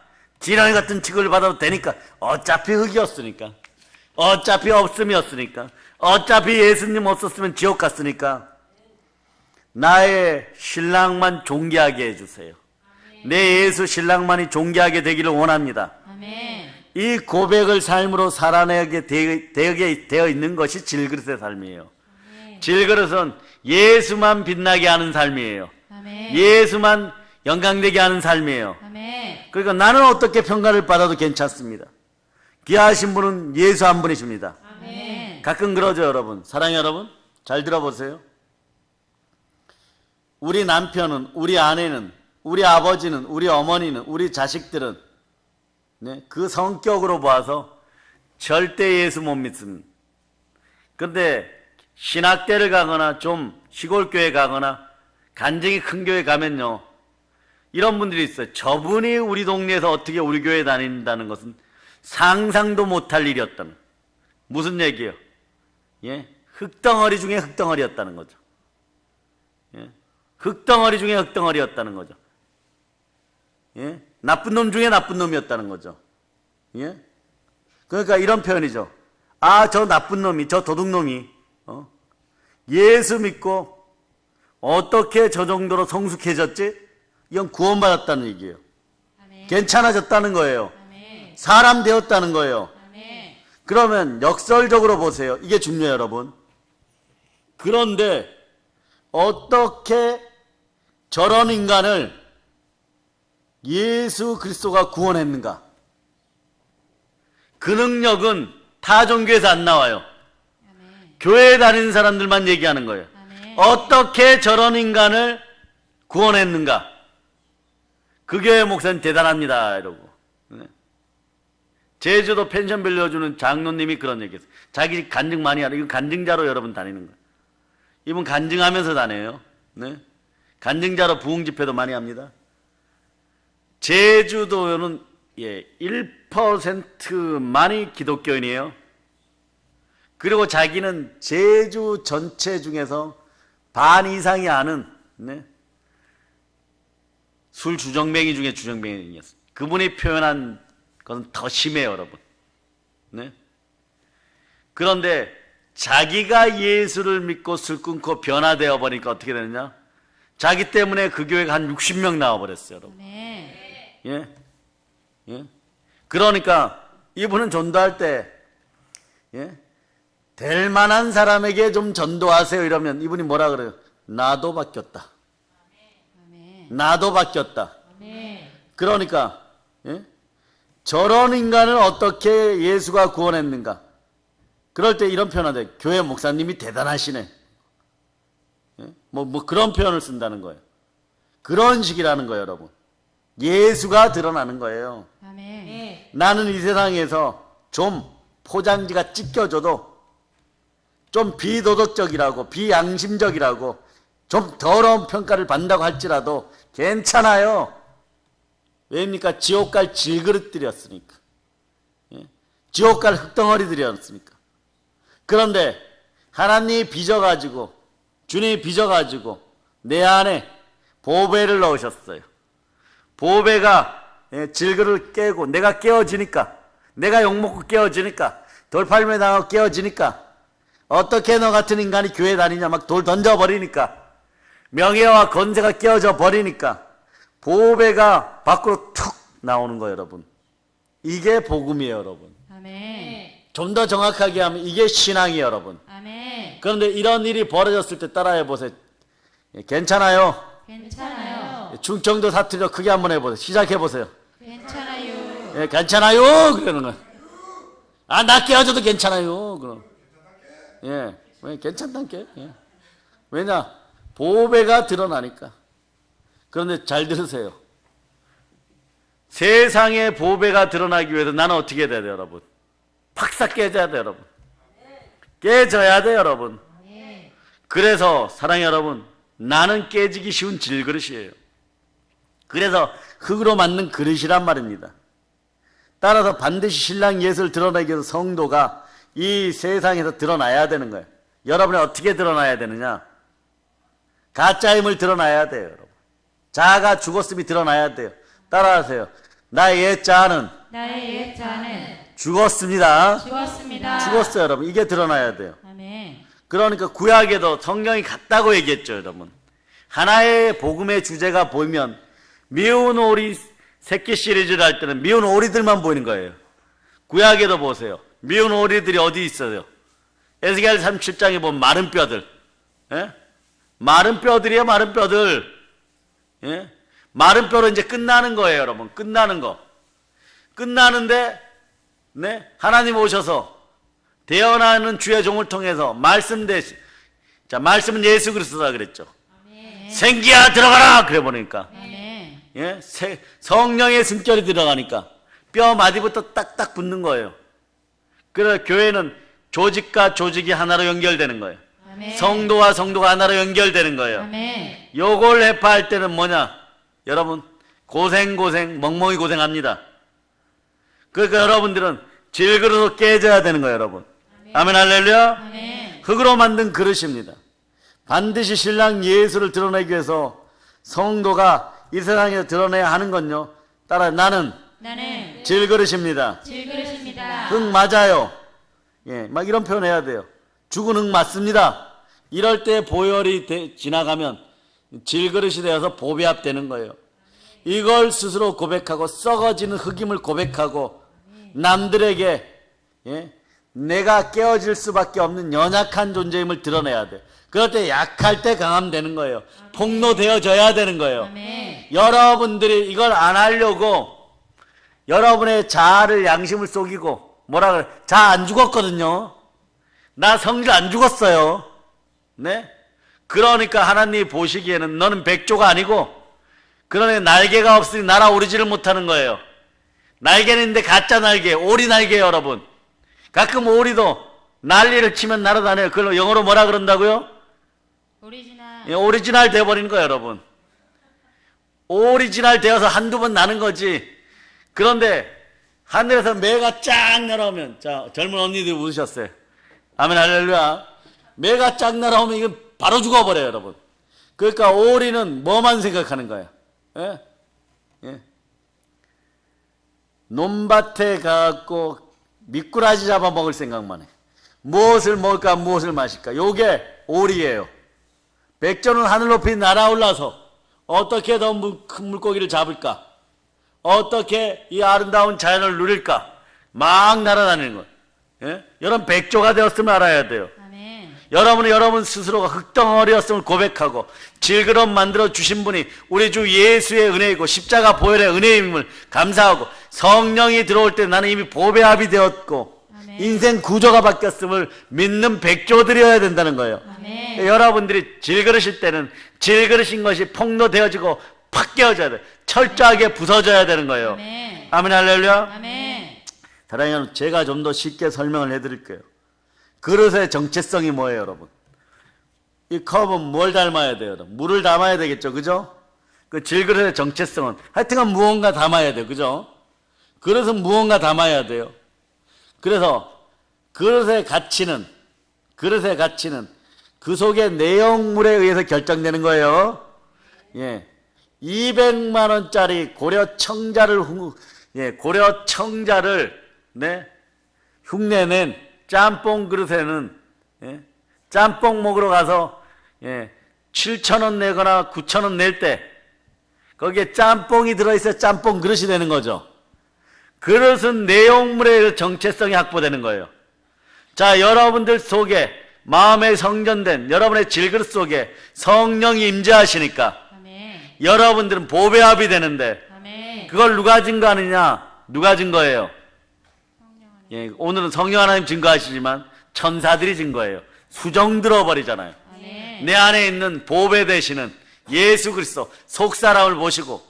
Speaker 1: 지렁이 같은 취급을 받아도 되니까. 어차피 흙이었으니까. 어차피 없음이었으니까. 어차피 예수님 없었으면 지옥 갔으니까. 나의 신랑만 존귀하게 해주세요. 내 예수 신랑만이 존귀하게 되기를 원합니다.
Speaker 2: 아멘.
Speaker 1: 이 고백을 삶으로 살아내게 되어 있는 것이 질그릇의 삶이에요. 질그릇은 예수만 빛나게 하는 삶이에요.
Speaker 2: 아멘.
Speaker 1: 예수만 영광되게 하는 삶이에요.
Speaker 2: 아멘.
Speaker 1: 그러니까 나는 어떻게 평가를 받아도 괜찮습니다. 귀하신 분은 예수 한 분이십니다.
Speaker 2: 아멘.
Speaker 1: 가끔 그러죠, 여러분. 사랑해, 여러분. 잘 들어보세요. 우리 남편은, 우리 아내는, 우리 아버지는, 우리 어머니는, 우리 자식들은 네, 그 성격으로 봐서 절대 예수 못 믿습니다. 그런데 신학대를 가거나 좀 시골 교회 가거나 간증이 큰 교회 가면요, 이런 분들이 있어요. 저분이 우리 동네에서 어떻게 우리 교회 다닌다는 것은 상상도 못할 일이었다는. 무슨 얘기예요? 예? 흙덩어리 중에 흙덩어리였다는 거죠. 예? 흙덩어리 중에 흙덩어리였다는 거죠. 예? 나쁜 놈 중에 나쁜 놈이었다는 거죠. 예? 그러니까 이런 표현이죠. 아, 저 나쁜 놈이, 저 도둑놈이, 예수 믿고 어떻게 저 정도로 성숙해졌지? 이건 구원받았다는 얘기예요.
Speaker 2: 아멘.
Speaker 1: 괜찮아졌다는 거예요.
Speaker 2: 아멘.
Speaker 1: 사람 되었다는 거예요.
Speaker 2: 아멘.
Speaker 1: 그러면 역설적으로 보세요. 이게 중요해요, 여러분. 그런데 어떻게 저런 인간을 예수 그리스도가 구원했는가? 그 능력은 타 종교에서 안 나와요.
Speaker 2: 아멘.
Speaker 1: 교회에 다니는 사람들만 얘기하는 거예요.
Speaker 2: 아멘.
Speaker 1: 어떻게 저런 인간을 구원했는가? 그 교회 목사님 대단합니다 이러고. 네. 제주도 펜션 빌려주는 장로님이 그런 얘기했어요. 자기 집 간증 많이 하는, 이건 간증자로 여러분 다니는 거예요. 이분 간증하면서 다녀요. 네. 간증자로 부흥 집회도 많이 합니다. 제주도는 1%만이 기독교인이에요. 그리고 자기는 제주 전체 중에서 반 이상이 아는, 네, 술 주정뱅이 중에 주정뱅이였어요. 그분이 표현한 것은 더 심해요, 여러분. 네. 그런데 자기가 예수를 믿고 술 끊고 변화되어 버리니까 어떻게 되느냐? 자기 때문에 그 교회가 한 60명 나와버렸어요, 여러분.
Speaker 2: 아멘.
Speaker 1: 예? 예? 그러니까 이분은 전도할 때, 예? 될 만한 사람에게 좀 전도하세요 이러면 이분이 뭐라 그래요? 나도 바뀌었다.
Speaker 2: 아멘.
Speaker 1: 나도 바뀌었다.
Speaker 2: 아멘.
Speaker 1: 그러니까, 예? 저런 인간을 어떻게 예수가 구원했는가? 그럴 때 이런 표현을 교회 목사님이 대단하시네. 예? 뭐 그런 표현을 쓴다는 거예요. 그런 식이라는 거예요, 여러분. 예수가 드러나는 거예요.
Speaker 2: 아멘.
Speaker 1: 나는 이 세상에서 좀 포장지가 찢겨져도 좀 비도덕적이라고 비양심적이라고 좀 더러운 평가를 받는다고 할지라도 괜찮아요. 왜입니까? 지옥 갈 질그릇들이었으니까. 예? 지옥 갈 흙덩어리들이었으니까. 그런데 하나님이 빚어가지고 주님이 빚어가지고 내 안에 보배를 넣으셨어요. 보배가 질그릇을 깨고 내가 깨어지니까, 내가 욕먹고 깨어지니까, 돌팔매 당하고 깨어지니까, 어떻게 너 같은 인간이 교회 다니냐 막 돌 던져버리니까, 명예와 건세가 깨어져 버리니까 보배가 밖으로 툭 나오는 거예요, 여러분. 이게 복음이에요, 여러분.
Speaker 2: 아멘.
Speaker 1: 좀 더 정확하게 하면 이게 신앙이에요, 여러분.
Speaker 2: 아멘.
Speaker 1: 그런데 이런 일이 벌어졌을 때 따라해 보세요. 괜찮아요.
Speaker 2: 괜찮아요.
Speaker 1: 충청도 사투리로 크게 한번 해보세요. 시작해 보세요.
Speaker 2: 괜찮아요.
Speaker 1: 예, 괜찮아요. 그러는 거예요. 아, 나 깨어져도 괜찮아요. 그럼. 예, 왜 괜찮단게? 예. 왜냐? 보배가 드러나니까. 그런데 잘 들으세요. 세상의 보배가 드러나기 위해서 나는 어떻게 해야 돼요, 여러분? 팍싹 깨져야 돼요, 여러분. 깨져야 돼요, 여러분. 그래서 사랑해 여러분, 나는 깨지기 쉬운 질그릇이에요. 그래서 흙으로 만든 그릇이란 말입니다. 따라서 반드시 신랑 예수를 드러내기 위해서 성도가 이 세상에서 드러나야 되는 거예요. 여러분이 어떻게 드러나야 되느냐? 가짜임을 드러나야 돼요, 여러분. 자아가 죽었음이 드러나야 돼요. 따라하세요. 나의 옛자는
Speaker 2: 나의 옛자는
Speaker 1: 죽었습니다.
Speaker 2: 죽었습니다.
Speaker 1: 죽었어요, 여러분. 이게 드러나야 돼요.
Speaker 2: 아멘.
Speaker 1: 그러니까 구약에도 성경이 같다고 얘기했죠, 여러분. 하나의 복음의 주제가 보이면 미운 오리 새끼 시리즈를 할 때는 미운 오리들만 보이는 거예요. 구약에도 보세요. 미운 오리들이 어디 있어요? 에스겔 37장에 보면 마른 뼈들. 예? 마른 뼈들이에요, 마른 뼈들. 예? 마른 뼈로 이제 끝나는 거예요, 여러분. 끝나는 거. 끝나는데, 네? 하나님 오셔서 대언하는 주의 종을 통해서 말씀 대신, 자, 말씀은 예수 그리스도다 그랬죠.
Speaker 2: 아멘.
Speaker 1: 생기야 들어가라! 그래 보니까.
Speaker 2: 아멘.
Speaker 1: 예? 성령의 숨결이 들어가니까 뼈 마디부터 딱딱 붙는 거예요. 그래서 교회는 조직과 조직이 하나로 연결되는 거예요.
Speaker 2: 아멘.
Speaker 1: 성도와 성도가 하나로 연결되는 거예요.
Speaker 2: 아멘.
Speaker 1: 요걸 회파할 때는 뭐냐? 여러분, 고생, 멍멍이 고생합니다. 그러니까 여러분들은 질그릇으로 깨져야 되는 거예요, 여러분. 아멘, 할렐루야.
Speaker 2: 아멘.
Speaker 1: 흙으로 만든 그릇입니다. 반드시 신랑 예수를 드러내기 위해서 성도가 이 세상에 드러내야 하는 건요. 따라 나는 질그릇입니다.
Speaker 2: 질그릇입니다.
Speaker 1: 흙 맞아요. 예, 막 이런 표현 해야 돼요. 죽은 흙 맞습니다. 이럴 때 보혈이 지나가면 질그릇이 되어서 보배합되는 거예요. 이걸 스스로 고백하고 썩어지는 흙임을 고백하고 남들에게 내가 깨어질 수밖에 없는 연약한 존재임을 드러내야 돼. 그럴 때 약할 때 강하면 되는 거예요. 폭로되어져야 되는 거예요. 여러분들이 이걸 안 하려고 여러분의 자아를 양심을 속이고 뭐라 그래? 자아 안 죽었거든요. 나 성질 안 죽었어요. 네? 그러니까 하나님이 보시기에는 너는 백조가 아니고 그러니 날개가 없으니 날아오르지를 못하는 거예요. 날개는 있는데 가짜 날개, 오리 날개예요, 여러분. 가끔 오리도 난리를 치면 날아다녀요. 그걸 영어로 뭐라 그런다고요?
Speaker 2: 오리지널.
Speaker 1: 오리지널 되어버리는 거예요, 여러분. 오리지널 되어서 한두 번 나는 거지. 그런데 하늘에서 매가 쫙 날아오면, 자, 젊은 언니들이 웃으셨어요. 아멘, 할렐루야. 매가 쫙 날아오면 이건 바로 죽어버려요, 여러분. 그러니까 오리는 뭐만 생각하는 거예요? 예? 예. 논밭에 가갖고 미꾸라지 잡아먹을 생각만 해. 무엇을 먹을까, 무엇을 마실까. 요게 오리예요. 백조는 하늘 높이 날아올라서 어떻게 더 큰 물고기를 잡을까? 어떻게 이 아름다운 자연을 누릴까? 막 날아다니는 것. 예? 여러분 백조가 되었음을 알아야 돼요.
Speaker 2: 아멘.
Speaker 1: 여러분은 여러분 스스로가 흙덩어리였음을 고백하고 질그릇 만들어 주신 분이 우리 주 예수의 은혜이고 십자가 보혈의 은혜임을 감사하고 성령이 들어올 때 나는 이미 보배합이 되었고
Speaker 2: 아멘.
Speaker 1: 인생 구조가 바뀌었음을 믿는 백조들이어야 된다는 거예요.
Speaker 2: 아멘.
Speaker 1: 여러분들이 질그릇일 때는 질그릇인 것이 폭로되어지고 팍 깨어져야 돼. 철저하게 부서져야 되는 거예요.
Speaker 2: 아멘.
Speaker 1: 아멘 할렐루야.
Speaker 2: 아멘.
Speaker 1: 사랑하는 여러분, 제가 좀 더 쉽게 설명을 해드릴게요. 그릇의 정체성이 뭐예요, 여러분? 이 컵은 뭘 닮아야 돼요, 여러분? 물을 담아야 되겠죠, 그죠? 그 질그릇의 정체성은 하여튼간 무언가 담아야 돼요, 그죠? 그릇은 무언가 담아야 돼요. 그래서 그릇의 가치는 그 속의 내용물에 의해서 결정되는 거예요. 예. 200만 원짜리 고려 청자를 네, 흉내낸 짬뽕 그릇에는 짬뽕 먹으러 가서 7,000원 내거나 9,000원 낼 때 거기에 짬뽕이 들어있어야 짬뽕 그릇이 되는 거죠. 그릇은 내용물의 정체성이 확보되는 거예요. 자, 여러분들 속에 마음에 성전된 여러분의 질그릇 속에 성령이 임재하시니까
Speaker 2: 아멘.
Speaker 1: 여러분들은 보배합이 되는데
Speaker 2: 아멘.
Speaker 1: 그걸 누가 증거하느냐? 누가 증거해요? 예, 오늘은 성령 하나님 증거하시지만 천사들이 증거해요. 수정 들어버리잖아요.
Speaker 2: 아멘.
Speaker 1: 내 안에 있는 보배 되시는 예수 그리스도 속사람을 보시고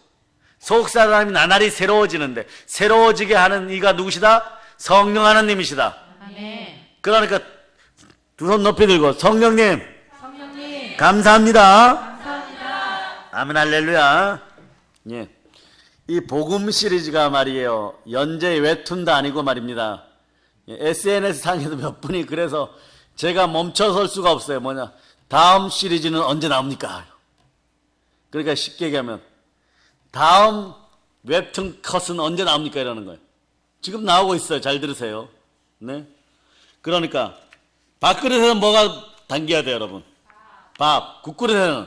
Speaker 1: 속사람이 나날이 새로워지는데 새로워지게 하는 이가 누구시다? 성령 하나님이시다.
Speaker 2: 아멘.
Speaker 1: 그러니까 두 손 높이 들고 성령님
Speaker 2: 성령님
Speaker 1: 감사합니다.
Speaker 2: 감사합니다.
Speaker 1: 아멘 할렐루야. 예. 이 복음 시리즈가 말이에요. 연재 웹툰도 아니고 말입니다. SNS 상에도 몇 분이 그래서 제가 멈춰설 수가 없어요. 뭐냐? 다음 시리즈는 언제 나옵니까? 그러니까 쉽게 얘기하면 다음 웹툰 컷은 언제 나옵니까? 이러는 거예요. 지금 나오고 있어요. 잘 들으세요. 네. 그러니까 밥그릇에는 뭐가 담겨야 돼요, 여러분? 밥. 국그릇에는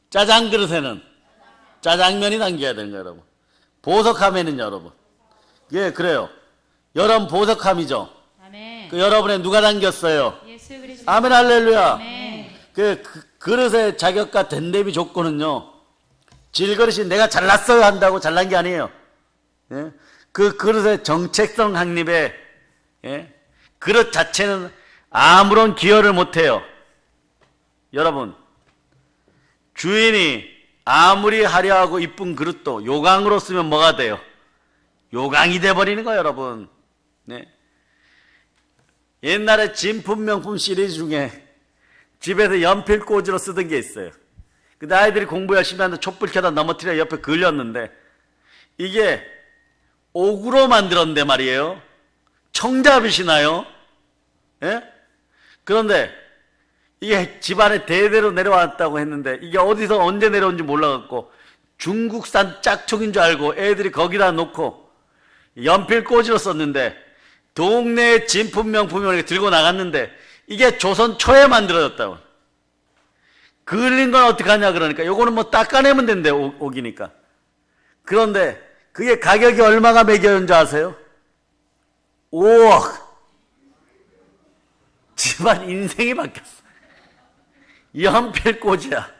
Speaker 1: 짜장 그릇에는 짜장면이 담겨야 되는 거예요, 여러분. 보석함에는 여러분. 예, 그래요. 여러분 보석함이죠.
Speaker 2: 아멘.
Speaker 1: 그 여러분의 누가 담겼어요?
Speaker 2: 예수 그리스도.
Speaker 1: 아멘 할렐루야.
Speaker 2: 아멘.
Speaker 1: 그 그릇의 자격과 댄대비 조건은요. 질그릇이 내가 잘났어요 한다고 잘난 게 아니에요. 예? 그 그릇의 정체성 확립에 그릇 자체는 아무런 기여를 못해요. 여러분 주인이 아무리 화려하고 이쁜 그릇도 요강으로 쓰면 뭐가 돼요? 요강이 돼버리는 거예요, 여러분. 네. 옛날에 진품 명품 시리즈 중에 집에서 연필 꽂으로 쓰던 게 있어요. 근데 아이들이 공부 열심히 하는데 촛불 켜다 넘어뜨려 옆에 걸렸는데 이게 옥으로 만들었는데 말이에요. 청잡이시나요? 예? 그런데 이게 집안에 대대로 내려왔다고 했는데 이게 어디서 언제 내려온지 몰라갖고 중국산 짝퉁인 줄 알고 애들이 거기다 놓고 연필 꽂이로 썼는데 동네 진품 명품을 이렇게 들고 나갔는데 이게 조선 초에 만들어졌다고. 그을린 건 어떡하냐 그러니까 요거는 뭐 닦아내면 된대 옥이니까. 그런데 그게 가격이 얼마가 매겨진 줄 아세요? 5억. 집안 인생이 바뀌었어. 연필 꽂이야.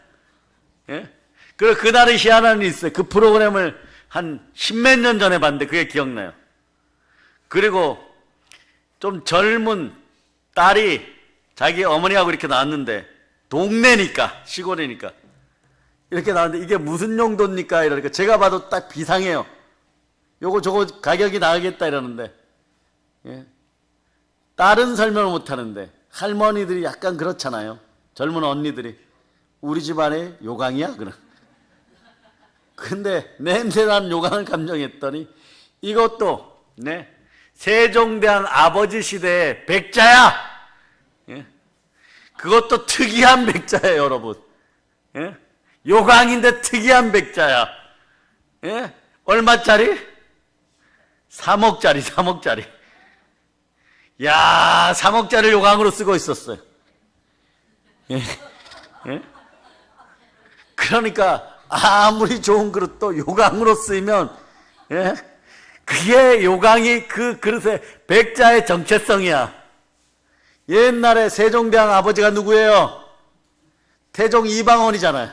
Speaker 1: 예? 그리고 그날의 희한한 일이 있어요. 그 프로그램을 한 십몇 년 전에 봤는데 그게 기억나요. 그리고 좀 젊은 딸이 자기 어머니하고 이렇게 나왔는데 동네니까 시골이니까 이렇게 나왔는데 이게 무슨 용도입니까? 이러니까 제가 봐도 딱 비상해요. 요거 저거 가격이 나가겠다 이러는데 예. 딸은 설명을 못하는데 할머니들이 약간 그렇잖아요. 젊은 언니들이 우리 집안에 요강이야? 그럼. 근데 냄새나는 요강을 감정했더니 이것도 네 세종대왕 아버지 시대의 백자야. 예? 그것도 특이한 백자예요, 여러분. 예? 요강인데 특이한 백자야. 예? 얼마짜리? 3억짜리, 3억짜리. 야, 3억짜리 요강으로 쓰고 있었어요. 예? 예? 그러니까 아무리 좋은 그릇도 요강으로 쓰이면 예? 그게 요강이 그 그릇의 백자의 정체성이야. 옛날에 세종대왕 아버지가 누구예요? 태종 이방원이잖아요.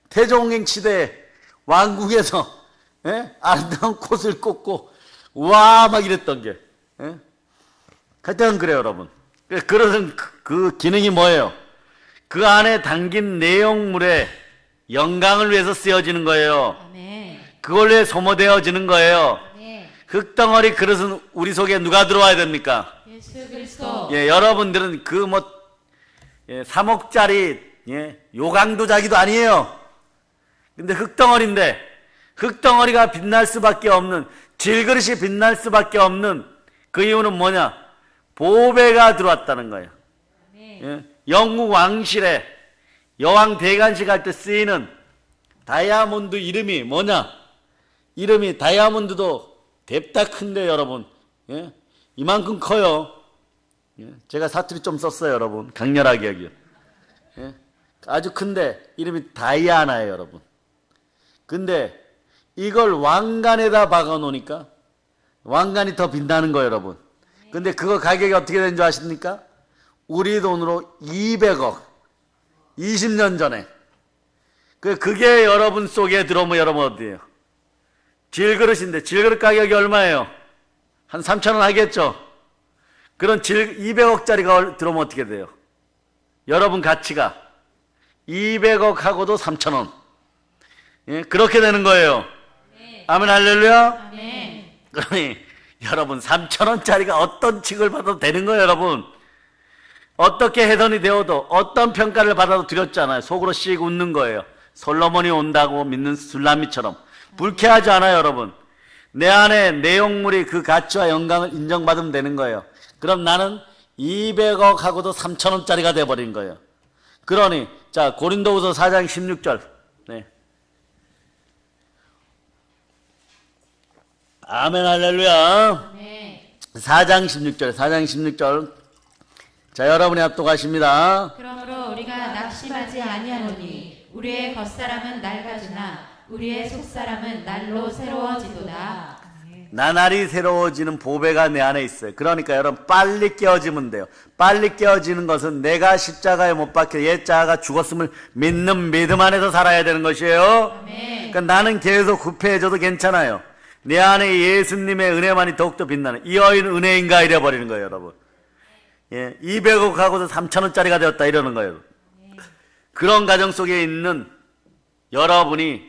Speaker 1: 태종행 시대에 왕궁에서 예? 아름다운 꽃을 꽂고 와 막 이랬던 게 예? 하여튼 그래요 여러분. 그릇은 그 기능이 뭐예요? 그 안에 담긴 내용물에 영광을 위해서 쓰여지는 거예요.
Speaker 2: 아멘.
Speaker 1: 그걸 위해 소모되어지는 거예요.
Speaker 2: 네.
Speaker 1: 흙덩어리 그릇은 우리 속에 누가 들어와야 됩니까?
Speaker 2: 예수 그리스도.
Speaker 1: 예, 여러분들은 그 뭐 3억짜리 예, 요강도자기도 아니에요. 근데 흙덩어리인데 흙덩어리가 빛날 수밖에 없는 질그릇이 빛날 수밖에 없는 그 이유는 뭐냐? 보배가 들어왔다는 거예요. 예, 영국 왕실에 여왕 대관식 할 때 쓰이는 다이아몬드 이름이 뭐냐? 이름이 다이아몬드도 뎁다 큰데 여러분 예? 이만큼 커요. 예? 제가 사투리 좀 썼어요 여러분. 강렬하게 여기요. 예? 아주 큰데 이름이 다이아나예요 여러분. 근데 이걸 왕관에다 박아 놓으니까 왕관이 더 빛나는 거예요 여러분. 근데 그거 가격이 어떻게 되는 줄 아십니까? 우리 돈으로 200억 20년 전에 그게 여러분 속에 들어오면 여러분 어디예요? 질그릇인데 질그릇 가격이 얼마예요? 한 3,000원 하겠죠? 그런 200억짜리가 들어오면 어떻게 돼요? 여러분 가치가 200억하고도 3,000원. 예, 그렇게 되는 거예요.
Speaker 2: 네.
Speaker 1: 아멘 할렐루야.
Speaker 2: 아멘.
Speaker 1: 그러니 여러분 3,000원짜리가 어떤 칙을 받아도 되는 거예요 여러분. 어떻게 해선이 되어도 어떤 평가를 받아도 두렵지 않아요. 속으로 씩 웃는 거예요. 솔로몬이 온다고 믿는 술라미처럼 불쾌하지 않아요 여러분. 내 안에 내용물이 그 가치와 영광을 인정받으면 되는 거예요. 그럼 나는 200억하고도 3,000원짜리가 돼버린 거예요. 그러니 자 고린도후서 4장 16절 네. 아멘 할렐루야.
Speaker 2: 네.
Speaker 1: 4장 16절 자 여러분이 합독하십니다.
Speaker 2: 그러므로 우리가 낙심하지 아니하노니 우리의 겉사람은 낡아지나 우리의 속사람은 날로 새로워지도다.
Speaker 1: 나날이 새로워지는 보배가 내 안에 있어요. 그러니까 여러분 빨리 깨어지면 돼요. 빨리 깨어지는 것은 내가 십자가에 못 박혀 옛자가 죽었음을 믿는 믿음 안에서 살아야 되는 것이에요.
Speaker 2: 아멘.
Speaker 1: 그러니까 나는 계속 구패해져도 괜찮아요. 내 안에 예수님의 은혜만이 더욱더 빛나는 이 어인 은혜인가 이래버리는 거예요 여러분. 예, 200억하고도 3,000원짜리가 되었다 이러는 거예요. 그런 가정 속에 있는 여러분이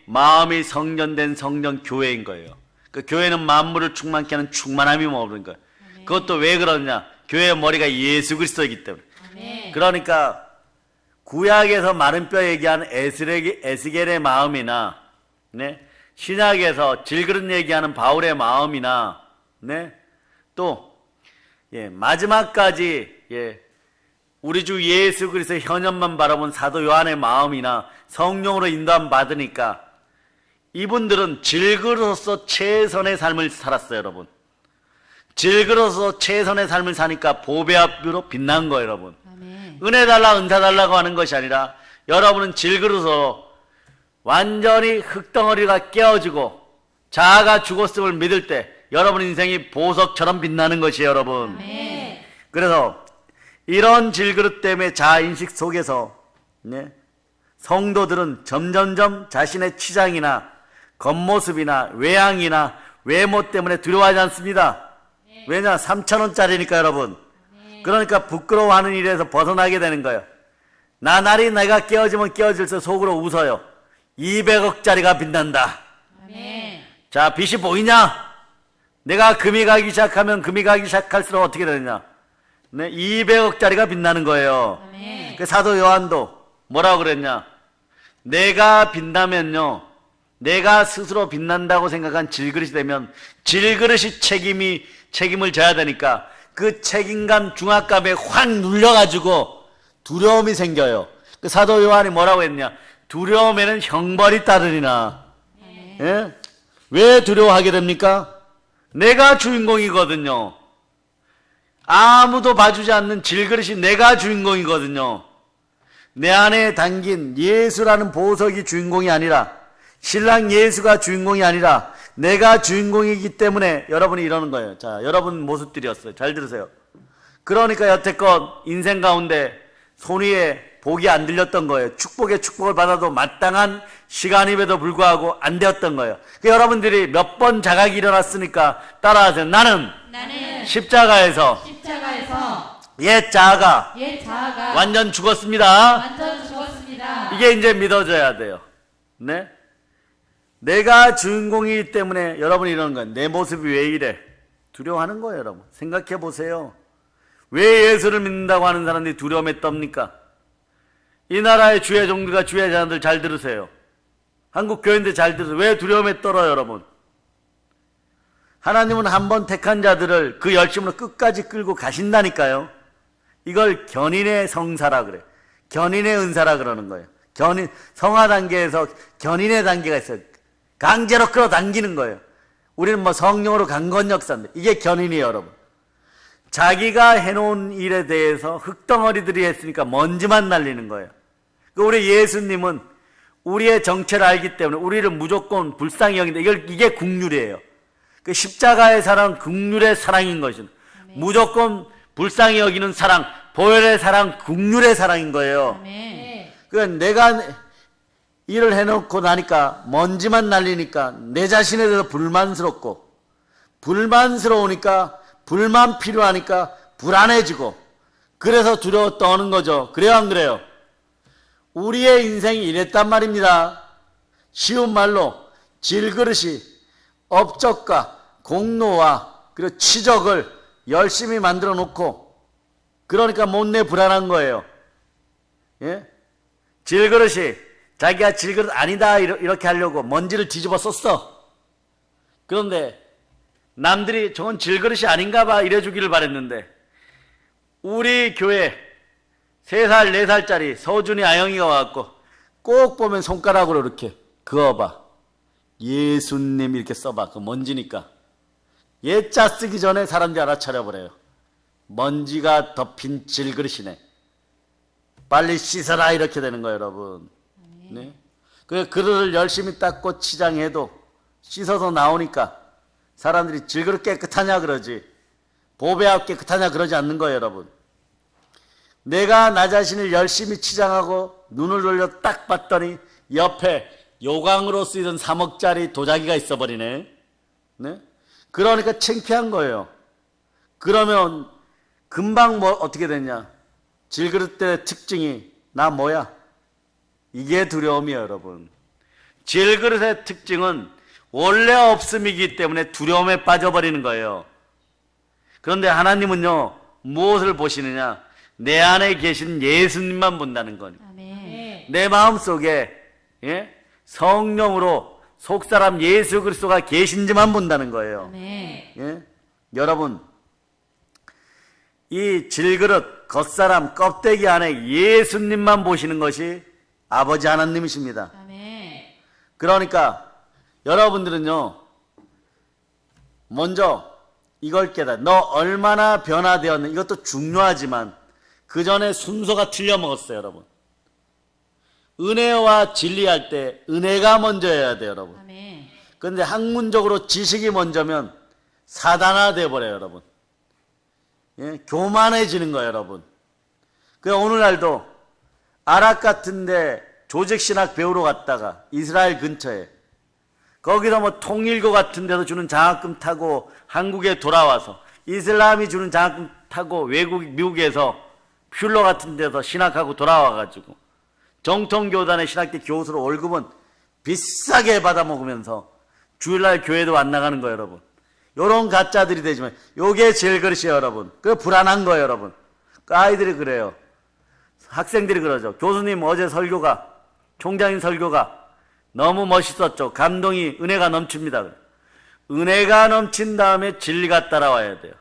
Speaker 1: 마음이 성전된 성전 교회인 거예요. 그 교회는 만물을 충만케 하는 충만함이 머무는 거예요. 그것도 왜 그러냐? 교회의 머리가 예수 그리스도이기 때문에.
Speaker 2: 아멘.
Speaker 1: 그러니까 구약에서 마른 뼈 얘기하는 에스겔의 마음이나 네? 신약에서 질그릇 얘기하는 바울의 마음이나 네? 또 예, 마지막까지 우리 주 예수 그리스도의 현현만 바라본 사도 요한의 마음이나 성령으로 인도함 받으니까 이분들은 질그로서 최선의 삶을 살았어요, 여러분. 질그로서 최선의 삶을 사니까 보배 앞으로 빛난 거예요, 여러분.
Speaker 2: 아멘.
Speaker 1: 은혜 달라 은사 달라고 하는 것이 아니라 여러분은 질그릇으로 완전히 흙덩어리가 깨어지고 자아가 죽었음을 믿을 때 여러분 인생이 보석처럼 빛나는 것이에요, 여러분.
Speaker 2: 아멘.
Speaker 1: 그래서 이런 질그릇 때문에 자아인식 속에서 성도들은 점점점 자신의 치장이나 겉모습이나 외양이나 외모 때문에 두려워하지 않습니다. 왜냐? 3,000원짜리니까 여러분. 그러니까 부끄러워하는 일에서 벗어나게 되는 거예요. 나날이 내가 깨어지면 깨어질수록 속으로 웃어요. 200억짜리가 빛난다.
Speaker 2: 아멘.
Speaker 1: 자, 빛이 보이냐? 내가 금이 가기 시작하면 금이 가기 시작할수록 어떻게 되느냐? 200억짜리가 빛나는 거예요.
Speaker 2: 아멘.
Speaker 1: 그 사도 요한도 뭐라고 그랬냐? 내가 빛나면요, 내가 스스로 빛난다고 생각한 질그릇이 되면 질그릇이 책임을 져야 되니까 그 책임감, 중압감에 확 눌려가지고 두려움이 생겨요. 그 사도 요한이 뭐라고 했냐? 두려움에는 형벌이 따르리나. 예? 왜 두려워하게 됩니까? 내가 주인공이거든요. 아무도 봐주지 않는 질그릇이 내가 주인공이거든요. 내 안에 담긴 예수라는 보석이 주인공이 아니라, 신랑 예수가 주인공이 아니라 내가 주인공이기 때문에 여러분이 이러는 거예요. 자, 여러분 모습들이었어요. 잘 들으세요. 그러니까 여태껏 인생 가운데 손 위에 복이 안 들렸던 거예요. 축복에 축복을 받아도 마땅한 시간임에도 불구하고 안 되었던 거예요. 여러분들이 몇 번 자각이 일어났으니까 따라하세요. 나는 십자가에서 옛 자아가 완전 죽었습니다. 이게 이제 믿어져야 돼요. 네? 내가 주인공이기 때문에 여러분이 이러는 거예요. 내 모습이 왜 이래? 두려워하는 거예요, 여러분. 생각해 보세요. 왜 예수를 믿는다고 하는 사람들이 두려움에 떱니까? 이 나라의 주의 종들과 주의 자녀들 잘 들으세요. 한국 교인들 잘 들으세요. 왜 두려움에 떨어요, 여러분? 하나님은 한 번 택한 자들을 그 열심으로 끝까지 끌고 가신다니까요. 이걸 견인의 성사라 그래. 견인의 은사라 그러는 거예요. 성화 단계에서 견인의 단계가 있어요. 강제로 끌어당기는 거예요. 우리는 뭐 성령으로 강건 역사인데 이게 견인이에요, 여러분. 자기가 해놓은 일에 대해서 흙덩어리들이 했으니까 먼지만 날리는 거예요. 우리 예수님은 우리의 정체를 알기 때문에 우리를 무조건 불쌍히 여긴다. 이게 국률이에요. 그 십자가의 사랑은 국률의 사랑인 것입니다. 무조건 불쌍히 여기는 사랑, 보혈의 사랑, 국률의 사랑인 거예요. 그러니까 내가 일을 해놓고 나니까 먼지만 날리니까 내 자신에 대해서 불만스럽고, 불만스러우니까 불만 필요하니까 불안해지고, 그래서 두려워 떠는 거죠. 그래요, 안 그래요? 우리의 인생이 이랬단 말입니다. 쉬운 말로 질그릇이 업적과 공로와 그리고 치적을 열심히 만들어 놓고, 그러니까 못내 불안한 거예요. 예? 질그릇이 자기가 질그릇 아니다 이렇게 하려고 먼지를 뒤집어 썼어. 그런데 남들이 저건 질그릇이 아닌가 봐 이래주기를 바랬는데, 우리 교회 3살 4살짜리 서준이 아영이가 와갖고 꼭 보면 손가락으로 이렇게 그어봐. 예수님 이렇게 써봐. 그 먼지니까. 예자 쓰기 전에 사람들이 알아차려버려요. 먼지가 덮인 질그릇이네. 빨리 씻어라 이렇게 되는 거예요, 여러분. 네? 그 그릇을 열심히 닦고 치장해도 씻어서 나오니까 사람들이 질그릇 깨끗하냐 그러지, 보배합 깨끗하냐 그러지 않는 거예요, 여러분. 내가 나 자신을 열심히 치장하고 눈을 돌려 딱 봤더니 옆에 요강으로 쓰이던 3억짜리 도자기가 있어버리네. 네? 그러니까 창피한 거예요. 그러면 금방 뭐 어떻게 됐냐? 질그릇들의 특징이 나 뭐야? 이게 두려움이에요, 여러분. 질그릇의 특징은 원래 없음이기 때문에 두려움에 빠져버리는 거예요. 그런데 하나님은요, 무엇을 보시느냐? 내 안에 계신 예수님만 본다는 거니까. 내 마음속에 성령으로 속사람 예수 그리스도가 계신지만 본다는 거예요. 예? 여러분, 이 질그릇, 겉사람, 껍데기 안에 예수님만 보시는 것이 아버지 하나님이십니다.
Speaker 2: 아멘.
Speaker 1: 그러니까 여러분들은요, 먼저 이걸 깨달아. 너 얼마나 변화되었는지, 이것도 중요하지만 그 전에 순서가 틀려 먹었어요, 여러분. 은혜와 진리할 때 은혜가 먼저여야 돼요, 여러분.
Speaker 2: 아멘.
Speaker 1: 그런데 학문적으로 지식이 먼저면 사단화 돼버려요, 여러분. 예? 교만해지는 거예요, 여러분. 그 오늘날도 아랍 같은데 조직신학 배우러 갔다가 이스라엘 근처에 거기서 뭐 통일교 같은 데서 주는 장학금 타고 한국에 돌아와서 이슬람이 주는 장학금 타고 미국에서 퓰러 같은 데서 신학하고 돌아와가지고 정통교단의 신학대 교수로 월급은 비싸게 받아먹으면서 주일날 교회도 안 나가는 거예요, 여러분. 요런 가짜들이 되지만 요게 제일 그릇이에요, 여러분. 그 불안한 거예요, 여러분. 그 아이들이 그래요. 학생들이 그러죠. 교수님 어제 설교가, 총장님 설교가 너무 멋있었죠. 감동이, 은혜가 넘칩니다. 은혜가 넘친 다음에 진리가 따라와야 돼요.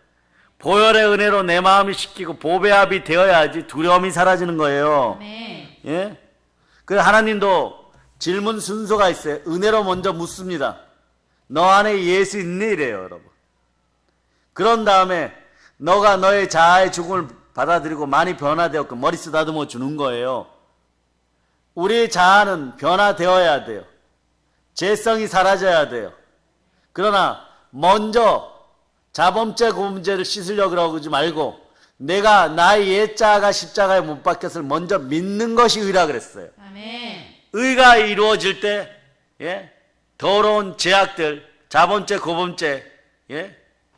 Speaker 1: 보혈의 은혜로 내 마음이 씻기고 보배합이 되어야지 두려움이 사라지는 거예요.
Speaker 2: 아멘.
Speaker 1: 예? 그래서 하나님도 질문 순서가 있어요. 은혜로 먼저 묻습니다. 너 안에 예수 있니? 이래요, 여러분. 그런 다음에 너가 너의 자아의 죽음을 받아들이고 많이 변화되었고 머리 쓰다듬어 주는 거예요. 우리 자아는 변화되어야 돼요. 죄성이 사라져야 돼요. 그러나 먼저 자범죄 고범죄를 씻으려고 그러지 말고 내가 나의 옛 자아가 십자가에 못 박혔을 먼저 믿는 것이 의라 그랬어요.
Speaker 2: 아멘.
Speaker 1: 의가 이루어질 때 더러운 죄악들, 자범죄, 고범죄,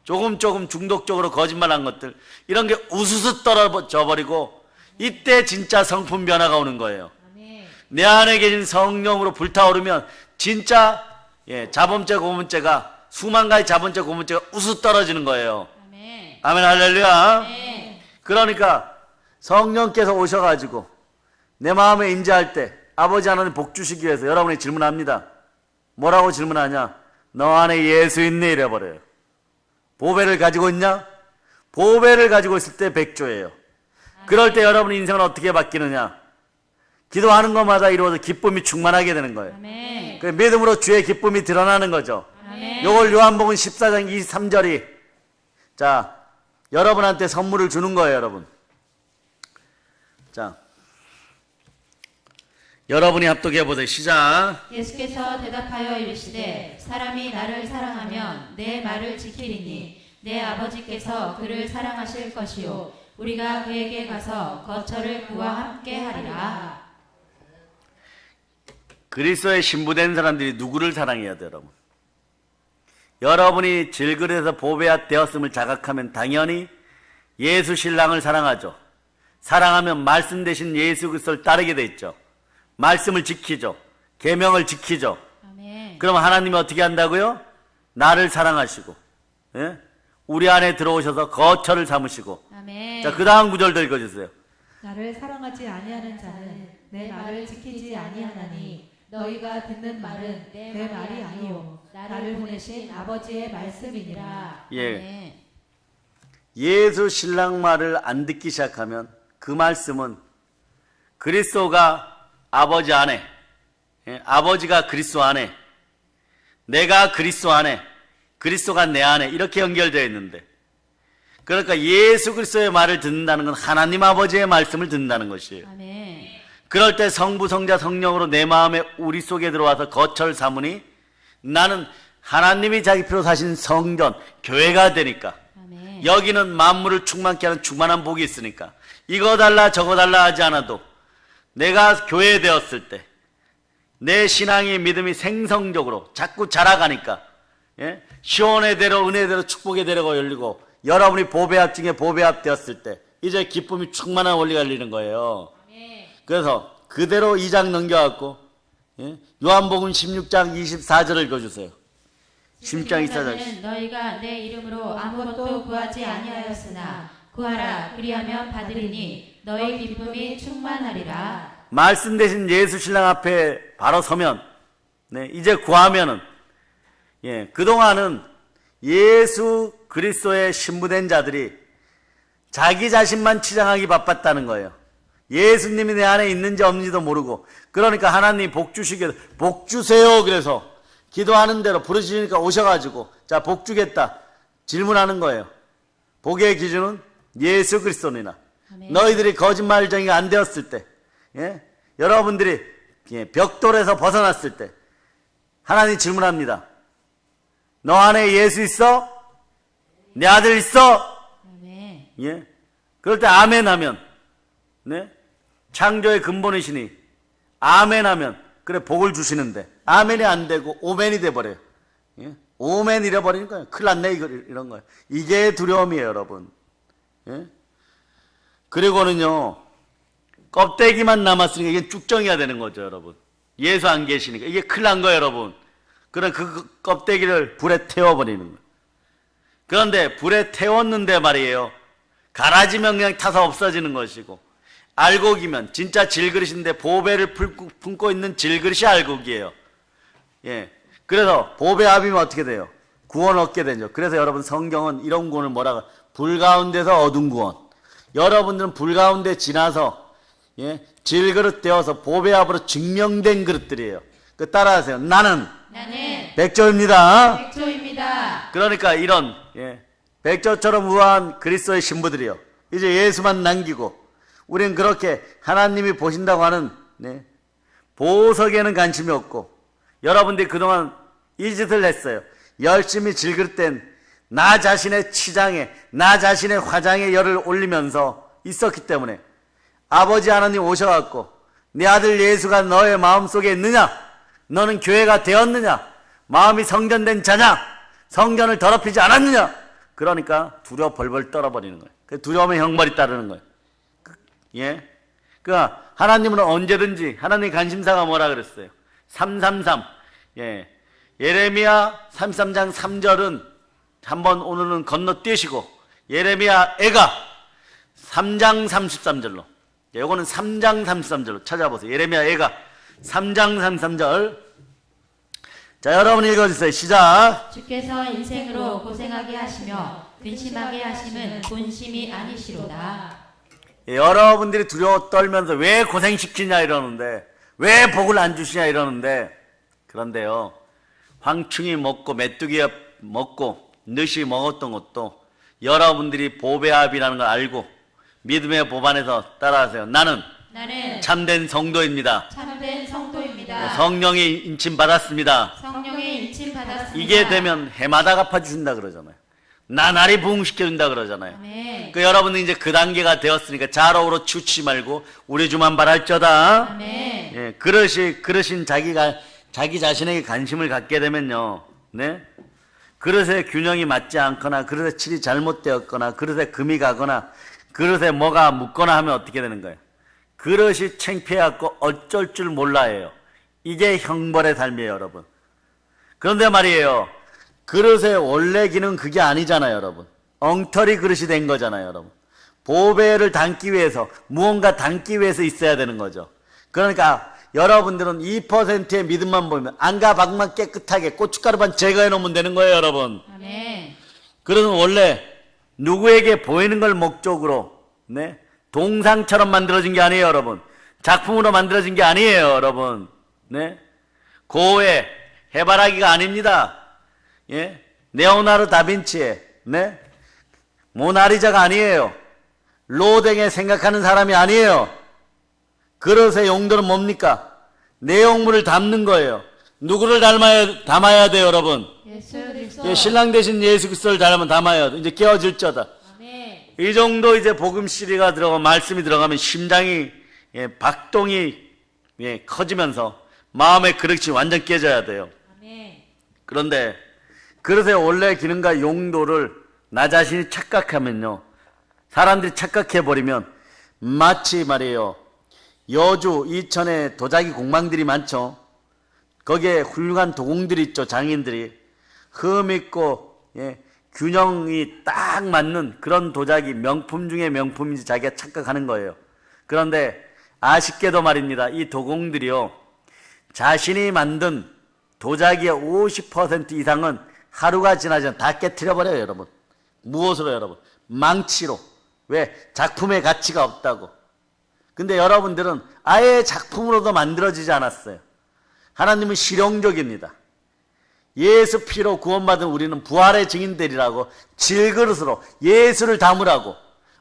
Speaker 1: 조금 중독적으로 거짓말한 것들 이런 게 우수수 떨어져 버리고 이때 진짜 성품 변화가 오는 거예요.
Speaker 2: 아멘.
Speaker 1: 내 안에 계신 성령으로 불타오르면 진짜 자범죄, 고범죄가 수만 가지 자범죄, 고범죄가 우수 떨어지는 거예요.
Speaker 2: 아멘.
Speaker 1: 아멘, 할렐루야.
Speaker 2: 아멘.
Speaker 1: 그러니까 성령께서 오셔가지고 내 마음에 임재할 때 아버지 하나님 복 주시기 위해서 여러분이 질문합니다. 뭐라고 질문하냐? 너 안에 예수 있니? 이래버려요. 보배를 가지고 있냐? 보배를 가지고 있을 때 백조예요. 그럴 때 여러분의 인생은 어떻게 바뀌느냐? 기도하는 것마다 이루어져 기쁨이 충만하게 되는 거예요.
Speaker 2: 아멘.
Speaker 1: 그 믿음으로 주의 기쁨이 드러나는 거죠.
Speaker 2: 아멘.
Speaker 1: 요걸 요한복음 14장 23절이 자 여러분한테 선물을 주는 거예요, 여러분. 자 여러분이 합독해 보세요. 시작.
Speaker 2: 예수께서 대답하여 이르시되 사람이 나를 사랑하면 내 말을 지키리니 내 아버지께서 그를 사랑하실 것이요 우리가 그에게 가서 거처를 그와 함께 하리라.
Speaker 1: 그리스도의 신부된 사람들이 누구를 사랑해야 돼요, 여러분? 여러분이 질그릇에서 보배가 되었음을 자각하면 당연히 예수 신랑을 사랑하죠. 사랑하면 말씀 대신 예수 그리스도를 따르게 돼 있죠. 말씀을 지키죠. 계명을 지키죠.
Speaker 2: 아멘.
Speaker 1: 그럼 하나님이 어떻게 한다고요? 나를 사랑하시고 우리 안에 들어오셔서 거처를 삼으시고.
Speaker 2: 아멘.
Speaker 1: 자, 그 다음 구절도 읽어주세요.
Speaker 3: 나를 사랑하지 아니하는 자는 내 말을 지키지 아니하나니 너희가 듣는 말은 내 말이 아니요 나를 보내신 아버지의 말씀이니라.
Speaker 1: 예.
Speaker 2: 아멘.
Speaker 1: 예수 신랑 말을 안 듣기 시작하면 그 말씀은 그리스도가 아버지 안에, 아버지가 그리스도 안에, 내가 그리스도 안에, 그리스도가 내 안에 이렇게 연결되어 있는데, 그러니까 예수 그리스도의 말을 듣는다는 건 하나님 아버지의 말씀을 듣는다는 것이에요.
Speaker 2: 아멘.
Speaker 1: 그럴 때 성부, 성자, 성령으로 내 마음에 우리 속에 들어와서 거처를 삼으니 나는 하나님이 자기 피로 사신 성전, 교회가 되니까
Speaker 2: 아멘.
Speaker 1: 여기는 만물을 충만케 하는 충만한 복이 있으니까 이거 달라 저거 달라 하지 않아도 내가 교회 되었을 때 내 신앙의 믿음이 생성적으로 자꾸 자라가니까 시온의 대로 은혜의 대로 축복의 대로가 열리고 여러분이 보배합 중에 보배합 되었을 때 이제 기쁨이 충만한 원리가 열리는 거예요. 그래서 그대로 2장 넘겨갖고 요한복음 16장 24절을 읽어주세요. 16장 24절.
Speaker 2: 너희가 내 이름으로 아무것도 구하지 아니하였으나 구하라 그리하면 받으리니 너희 기쁨이 충만하리라.
Speaker 1: 말씀 대신 예수 신랑 앞에 바로 서면 이제 구하면은 그동안은 예수 그리스도의 신부된 자들이 자기 자신만 치장하기 바빴다는 거예요. 예수님이 내 안에 있는지 없는지도 모르고. 그러니까 하나님 복 주시게, 복 주세요. 그래서 기도하는 대로 부르시니까 오셔가지고 자, 복 주겠다 질문하는 거예요. 복의 기준은 예수 그리스도니라.
Speaker 2: 아멘.
Speaker 1: 너희들이 거짓말쟁이가 안 되었을 때, 예? 여러분들이 벽돌에서 벗어났을 때 하나님 질문합니다. 너 안에 예수 있어? 내 아들 있어?
Speaker 2: 아멘.
Speaker 1: 예? 그럴 때 아멘 하면, 네? 창조의 근본이시니 아멘 하면 그래 복을 주시는데 아멘이 안 되고 오멘이 돼버려요. 예? 오멘 이래버리니까 큰일 났네 이런 거예요. 이게 두려움이에요, 여러분. 예? 그리고는요, 껍데기만 남았으니까 이게 쭉정이가 되는 거죠, 여러분. 예수 안 계시니까 이게 큰일 난 거예요, 여러분. 그럼 그 껍데기를 불에 태워버리는 거예요. 그런데 불에 태웠는데 말이에요, 가라지면 그냥 타서 없어지는 것이고, 알곡이면 진짜 질그릇인데 보배를 품고 있는 질그릇이 알곡이에요. 예. 그래서 보배 합이면 어떻게 돼요? 구원 얻게 되죠. 그래서 여러분 성경은 이런 구원을 뭐라고? 불 가운데서 얻은 구원. 여러분들은 불 가운데 지나서, 예, 질그릇 되어서 보배 합으로 증명된 그릇들이에요. 그 따라하세요. 나는 백조입니다.
Speaker 2: 백조입니다.
Speaker 1: 그러니까 이런, 예, 백조처럼 우아한 그리스도의 신부들이요, 이제 예수만 남기고 우리는 그렇게 하나님이 보신다고 하는, 네, 보석에는 관심이 없고, 여러분들이 그동안 이 짓을 했어요. 열심히 질그릇된 나 자신의 치장에, 나 자신의 화장에 열을 올리면서 있었기 때문에 아버지 하나님 오셔갖고 네 아들 예수가 너의 마음속에 있느냐? 너는 교회가 되었느냐? 마음이 성전된 자냐? 성전을 더럽히지 않았느냐? 그러니까 두려워 벌벌 떨어버리는 거예요. 그 두려움의 형벌이 따르는 거예요. 예? 그러니까 하나님은 언제든지, 하나님의 관심사가 뭐라 그랬어요? 333. 예. 예레미야 33장 3절은 한번 오늘은 건너뛰시고, 예레미야 애가 3장 33절로, 요거는 3장 33절로 찾아보세요. 예레미야 애가 3장 33절. 자, 여러분 읽어주세요. 시작.
Speaker 2: 주께서 인생으로 고생하게 하시며 근심하게 하심은 본심이 아니시로다.
Speaker 1: 예, 여러분들이 두려워 떨면서 왜 고생시키냐 이러는데, 왜 복을 안 주시냐 이러는데, 그런데요, 황충이 먹고 메뚜기가 먹고 늦이 먹었던 것도 여러분들이 보배합이라는 걸 알고 믿음의 보반에서 따라하세요. 나는 참된 성도입니다.
Speaker 2: 참된 성도입니다.
Speaker 1: 성령이 인침받았습니다.
Speaker 2: 성령의 인침 받았습니다.
Speaker 1: 이게 되면 해마다 갚아주신다 그러잖아요. 나날이 부흥시켜준다 그러잖아요.
Speaker 2: 아멘.
Speaker 1: 그 여러분은 이제 그 단계가 되었으니까 자로우로 치우치지 말고 우리 주만 바랄저다.
Speaker 2: 아멘.
Speaker 1: 예, 그러신 자기 자신에게 관심을 갖게 되면요, 네? 그릇에 균형이 맞지 않거나, 그릇에 칠이 잘못되었거나, 그릇에 금이 가거나, 그릇에 뭐가 묻거나 하면 어떻게 되는 거예요? 그릇이 창피해갖고 어쩔 줄 몰라해요. 이게 형벌의 삶이에요, 여러분. 그런데 말이에요, 그릇의 원래 기능 그게 아니잖아요, 여러분. 엉터리 그릇이 된 거잖아요, 여러분. 보배를 담기 위해서, 무언가 담기 위해서 있어야 되는 거죠. 그러니까 여러분들은 2%의 믿음만 보면 안과 밖만 깨끗하게 고춧가루만 제거해 놓으면 되는 거예요, 여러분.
Speaker 2: 아멘.
Speaker 1: 그래서 원래 누구에게 보이는 걸 목적으로, 네, 동상처럼 만들어진 게 아니에요, 여러분. 작품으로 만들어진 게 아니에요, 여러분. 네, 고의 해바라기가 아닙니다. 예, 레오나르도 다빈치의, 네, 모나리자가 아니에요. 로댕에 생각하는 사람이 아니에요. 그릇의 용도는 뭡니까? 내용물을 담는 거예요. 누구를 담아야 돼요, 여러분?
Speaker 2: 예수 그리스도.
Speaker 1: 예, 신랑 대신 예수 그리스도를 담아야 돼. 이제 깨어질 자다.
Speaker 2: 아멘.
Speaker 1: 이 정도 이제 복음 씨리가 들어가면, 말씀이 들어가면 심장이, 예, 박동이, 예, 커지면서 마음의 그릇이 완전 깨져야 돼요.
Speaker 2: 아멘.
Speaker 1: 그런데 그릇의 원래 기능과 용도를 나 자신이 착각하면요, 사람들이 착각해버리면 마치 말이에요, 여주 이천에 도자기 공방들이 많죠. 거기에 훌륭한 도공들이 있죠. 장인들이 흠 있고, 예, 균형이 딱 맞는 그런 도자기, 명품 중에 명품인지 자기가 착각하는 거예요. 그런데 아쉽게도 말입니다, 이 도공들이요, 자신이 만든 도자기의 50% 이상은 하루가 지나지 않아 다 깨트려 버려요, 여러분. 무엇으로, 여러분? 망치로. 왜? 작품의 가치가 없다고. 근데 여러분들은 아예 작품으로도 만들어지지 않았어요. 하나님은 실용적입니다. 예수 피로 구원받은 우리는 부활의 증인들이라고 질그릇으로 예수를 담으라고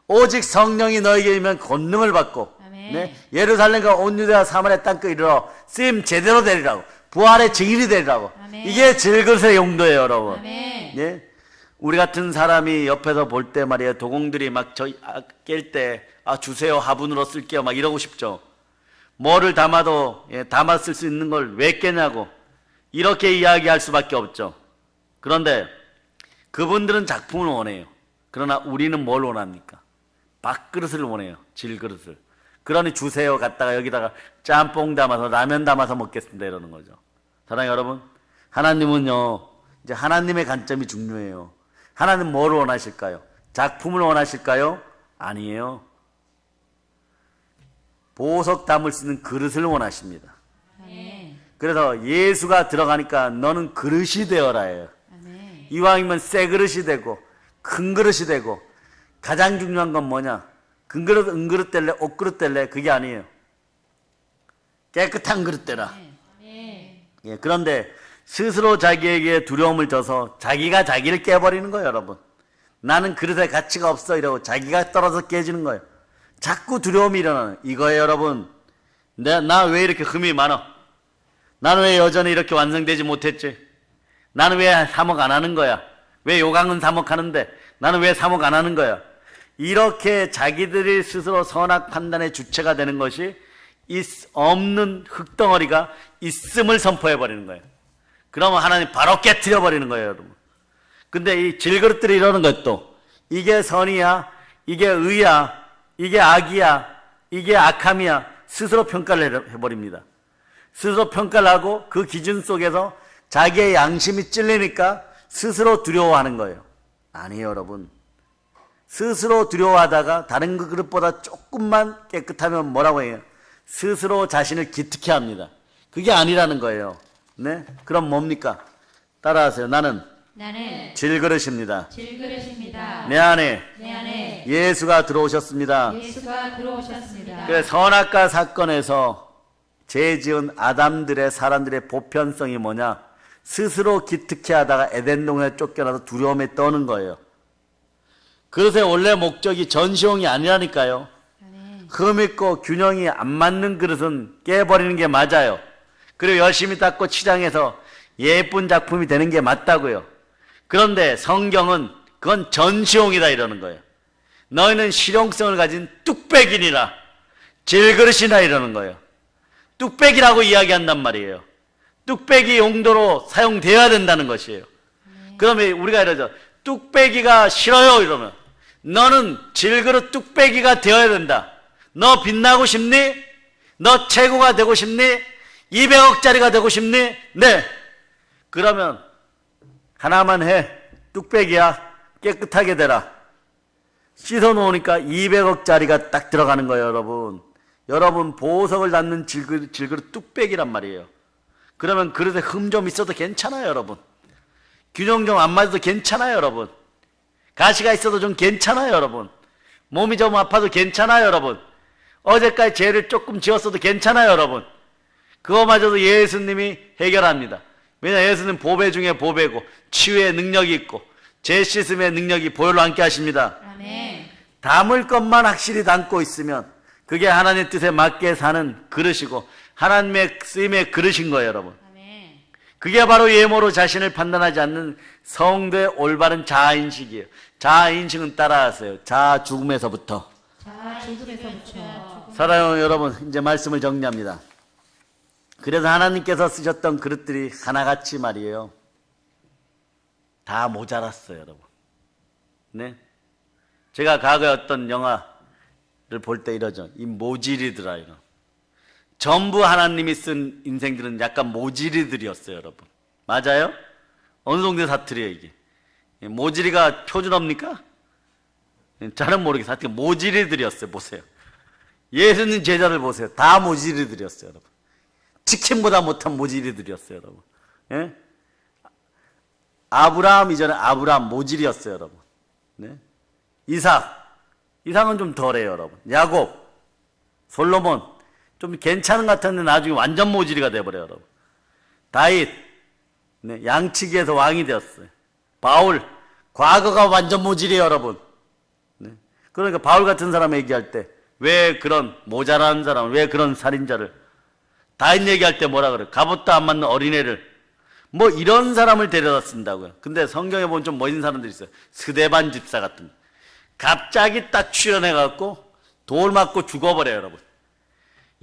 Speaker 1: 오직 성령이 너에게 임하면 권능을 받고
Speaker 2: 아멘.
Speaker 1: 네? 예루살렘과 온 유대와 사마리아 땅끝 이르러 쓰임 제대로 되리라고 부활의 증인이 되리라고
Speaker 2: 아멘.
Speaker 1: 이게 질그릇의 용도예요 여러분.
Speaker 2: 아멘.
Speaker 1: 예? 우리 같은 사람이 옆에서 볼 때 말이에요 도공들이 막 저희 깰 때 주세요 화분으로 쓸게요 막 이러고 싶죠. 뭐를 담아도 담았을 수 있는 걸 왜 깨냐고 이렇게 이야기할 수밖에 없죠. 그런데 그분들은 작품을 원해요. 그러나 우리는 뭘 원합니까? 밥그릇을 원해요. 질그릇을. 그러니 주세요 갖다가 여기다가 짬뽕 담아서 라면 담아서 먹겠습니다 이러는 거죠. 사랑하는 여러분, 하나님은요 이제 하나님의 관점이 중요해요. 하나님 뭘 원하실까요? 작품을 원하실까요? 아니에요. 보석 담을 수 있는 그릇을 원하십니다.
Speaker 2: 아멘.
Speaker 1: 그래서 예수가 들어가니까 너는 그릇이 되어라 해요.
Speaker 2: 아멘.
Speaker 1: 이왕이면 새 그릇이 되고 큰 그릇이 되고 가장 중요한 건 뭐냐? 큰 그릇, 은그릇 될래, 옷그릇 될래? 그게 아니에요. 깨끗한 그릇 되라.
Speaker 2: 아멘.
Speaker 1: 예, 그런데 스스로 자기에게 두려움을 져서 자기가 자기를 깨버리는 거예요, 여러분. 나는 그릇에 가치가 없어 이러고 자기가 떨어져 깨지는 거예요. 자꾸 두려움이 일어나는 이거예요, 여러분. 나 왜 이렇게 흠이 많아? 나는 왜 여전히 이렇게 완성되지 못했지? 나는 왜 사목 안 하는 거야? 왜 요강은 사목하는데 나는 왜 사목 안 하는 거야? 이렇게 자기들이 스스로 선악 판단의 주체가 되는 것이 없는 흙덩어리가 있음을 선포해 버리는 거예요. 그러면 하나님 바로 깨트려 버리는 거예요, 여러분. 근데 이 질그릇들이 이러는 것도 이게 선이야, 이게 의야, 이게 악이야, 이게 악함이야 스스로 평가를 해버립니다. 스스로 평가를 하고 그 기준 속에서 자기의 양심이 찔리니까 스스로 두려워하는 거예요. 아니에요, 여러분. 스스로 두려워하다가 다른 그릇보다 조금만 깨끗하면 뭐라고 해요? 스스로 자신을 기특해 합니다. 그게 아니라는 거예요. 네? 그럼 뭡니까? 따라하세요. 나는 질그릇입니다.
Speaker 2: 질그릇입니다.
Speaker 1: 내 안에
Speaker 2: 내 안에
Speaker 1: 예수가 들어오셨습니다.
Speaker 2: 예수가 들어오셨습니다.
Speaker 1: 그래서 선악과 사건에서 죄 지은 아담들의 사람들의 보편성이 뭐냐? 스스로 기특해 하다가 에덴 동산에 쫓겨나서 두려움에 떠는 거예요. 그릇의 원래 목적이 전시용이 아니라니까요.
Speaker 2: 아멘.
Speaker 1: 흠 있고 균형이 안 맞는 그릇은 깨버리는 게 맞아요. 그리고 열심히 닦고 치장해서 예쁜 작품이 되는 게 맞다고요. 그런데 성경은 그건 전시용이다 이러는 거예요. 너희는 실용성을 가진 뚝배기니라 질그릇이나 이러는 거예요. 뚝배기라고 이야기한단 말이에요. 뚝배기 용도로 사용되어야 된다는 것이에요. 그러면 우리가 이러죠. 뚝배기가 싫어요 이러면 너는 질그릇 뚝배기가 되어야 된다. 너 빛나고 싶니? 너 최고가 되고 싶니? 200억짜리가 되고 싶니? 네. 그러면 하나만 해. 뚝배기야. 깨끗하게 되라. 씻어놓으니까 200억짜리가 딱 들어가는 거예요, 여러분. 여러분 보석을 담는 질그릇 뚝배기란 말이에요. 그러면 그릇에 흠 좀 있어도 괜찮아요, 여러분. 균형 좀 안 맞아도 괜찮아요, 여러분. 가시가 있어도 좀 괜찮아요, 여러분. 몸이 좀 아파도 괜찮아요, 여러분. 어제까지 죄를 조금 지었어도 괜찮아요, 여러분. 그거마저도 예수님이 해결합니다. 왜냐, 예수님 보배 중에 보배고 치유의 능력이 있고 죄 씻음의 능력이 보혈로 함께 하십니다.
Speaker 2: 아멘.
Speaker 1: 담을 것만 확실히 담고 있으면 그게 하나님의 뜻에 맞게 사는 그릇이고 하나님의 쓰임의 그릇인 거예요, 여러분.
Speaker 2: 아멘.
Speaker 1: 그게 바로 예모로 자신을 판단하지 않는 성도의 올바른 자아인식이에요. 자아인식은 따라하세요. 자아 죽음에서부터.
Speaker 2: 자, 죽음에서부터.
Speaker 1: 사랑하는 여러분, 이제 말씀을 정리합니다. 그래서 하나님께서 쓰셨던 그릇들이 하나같이 말이에요. 다 모자랐어요, 여러분. 네? 제가 과거에 어떤 영화를 볼 때 이러죠. 이 모질이더라, 이런. 전부 하나님이 쓴 인생들은 약간 모질이들이었어요, 여러분. 맞아요? 어느 정도의 사투리예요, 이게. 모질이가 표준어입니까? 저는 모르겠어요. 하여튼 모질이들이었어요, 보세요. 예수님 제자를 보세요. 다 모질이들이었어요, 여러분. 치킨보다 못한 모질이들이었어요, 여러분. 예? 아브라함 이전에 아브라함 모질이었어요, 여러분. 네? 이삭 이상은 좀 덜해요, 여러분. 야곱, 솔로몬 좀 괜찮은 것 같았는데 나중에 완전 모질이가 돼버려요, 여러분. 다윗, 네, 양치기에서 왕이 되었어요. 바울, 과거가 완전 모질이에요, 여러분. 네. 그러니까 바울 같은 사람 얘기할 때 왜 그런 모자란 사람, 왜 그런 살인자를, 다윗 얘기할 때 뭐라 그래요? 갑옷도 안 맞는 어린애를, 뭐 이런 사람을 데려다 쓴다고요. 근데 성경에 보면 좀 멋진 사람들이 있어요. 스데반 집사 같은 거. 갑자기 딱 출연해갖고 돌 맞고 죽어버려요, 여러분.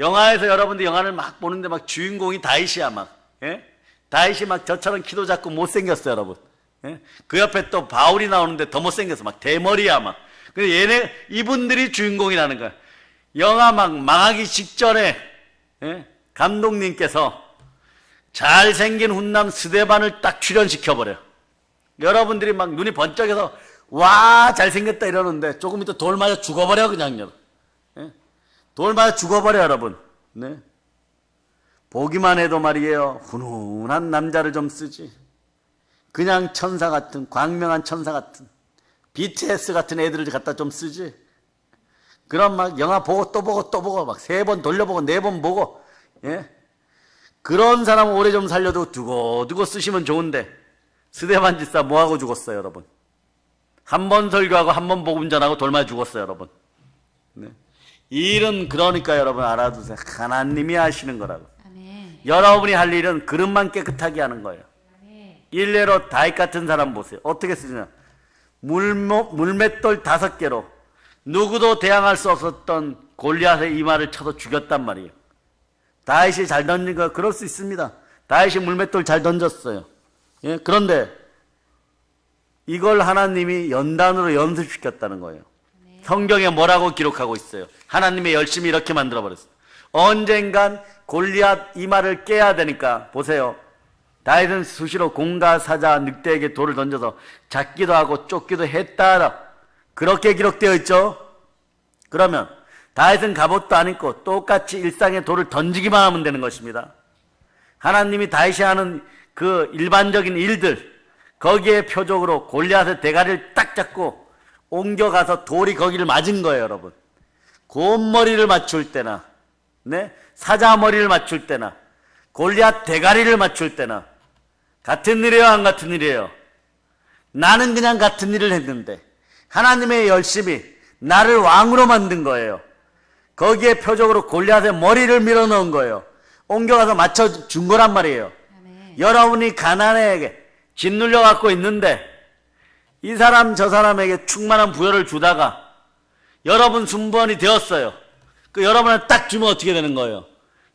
Speaker 1: 영화에서 여러분들 영화를 막 보는데 막 주인공이 다윗이야, 막. 예? 다윗이 막 저처럼 키도 작고 못생겼어요, 여러분. 예? 그 옆에 또 바울이 나오는데 더 못생겼어. 막 대머리야, 막. 근데 이분들이 주인공이라는 거야. 영화 막 망하기 직전에, 예? 감독님께서 잘생긴 훈남 스데반을 딱 출연시켜버려요. 여러분들이 막 눈이 번쩍해서 와 잘생겼다 이러는데 조금 이따 돌 맞아 죽어버려 그냥. 예? 돌 맞아 죽어버려 여러분. 네. 보기만 해도 말이에요 훈훈한 남자를 좀 쓰지. 그냥 천사 같은 광명한 천사 같은 BTS 같은 애들을 갖다 좀 쓰지. 그럼 막 영화 보고 또 보고 또 보고 막 3번 돌려보고 4번 보고. 예? 그런 사람 오래 좀 살려도 두고두고 쓰시면 좋은데 스데반 집사 뭐하고 죽었어요, 여러분? 한 번 설교하고 한 번 복음 전하고 돌맞아 죽었어요, 여러분. 네. 이 일은 그러니까 여러분 알아두세요. 하나님이 하시는 거라고.
Speaker 2: 아멘.
Speaker 1: 여러분이 할 일은 그릇만 깨끗하게 하는 거예요.
Speaker 2: 아멘.
Speaker 1: 일례로 다윗 같은 사람 보세요. 어떻게 쓰냐? 물맷돌 5개로 누구도 대항할 수 없었던 골리앗의 이마를 쳐서 죽였단 말이에요. 다윗이 잘 던진 거 그럴 수 있습니다. 다윗이 물맷돌 잘 던졌어요. 예? 그런데 이걸 하나님이 연단으로 연습시켰다는 거예요. 성경에 뭐라고 기록하고 있어요? 하나님의 열심히 이렇게 만들어버렸어요. 언젠간 골리앗 이마를 깨야 되니까 보세요. 다윗은 수시로 공과 사자 늑대에게 돌을 던져서 잡기도 하고 쫓기도 했다. 그렇게 기록되어 있죠. 그러면 다윗은 갑옷도 안 입고 똑같이 일상의 돌을 던지기만 하면 되는 것입니다. 하나님이 다윗이 하는 그 일반적인 일들, 거기에 표적으로 골리앗의 대가리를 딱 잡고 옮겨가서 돌이 거기를 맞은 거예요, 여러분. 곰머리를 맞출 때나, 네? 사자 머리를 맞출 때나, 골리앗 대가리를 맞출 때나, 같은 일이에요, 안 같은 일이에요? 나는 그냥 같은 일을 했는데, 하나님의 열심히 나를 왕으로 만든 거예요. 거기에 표적으로 골리앗의 머리를 밀어 넣은 거예요. 옮겨가서 맞춰준 거란 말이에요.
Speaker 2: 아멘.
Speaker 1: 여러분이 가난에게 짓눌려 갖고 있는데 이 사람 저 사람에게 충만한 부여를 주다가 여러분 순번이 되었어요. 그 여러분한테 딱 주면 어떻게 되는 거예요?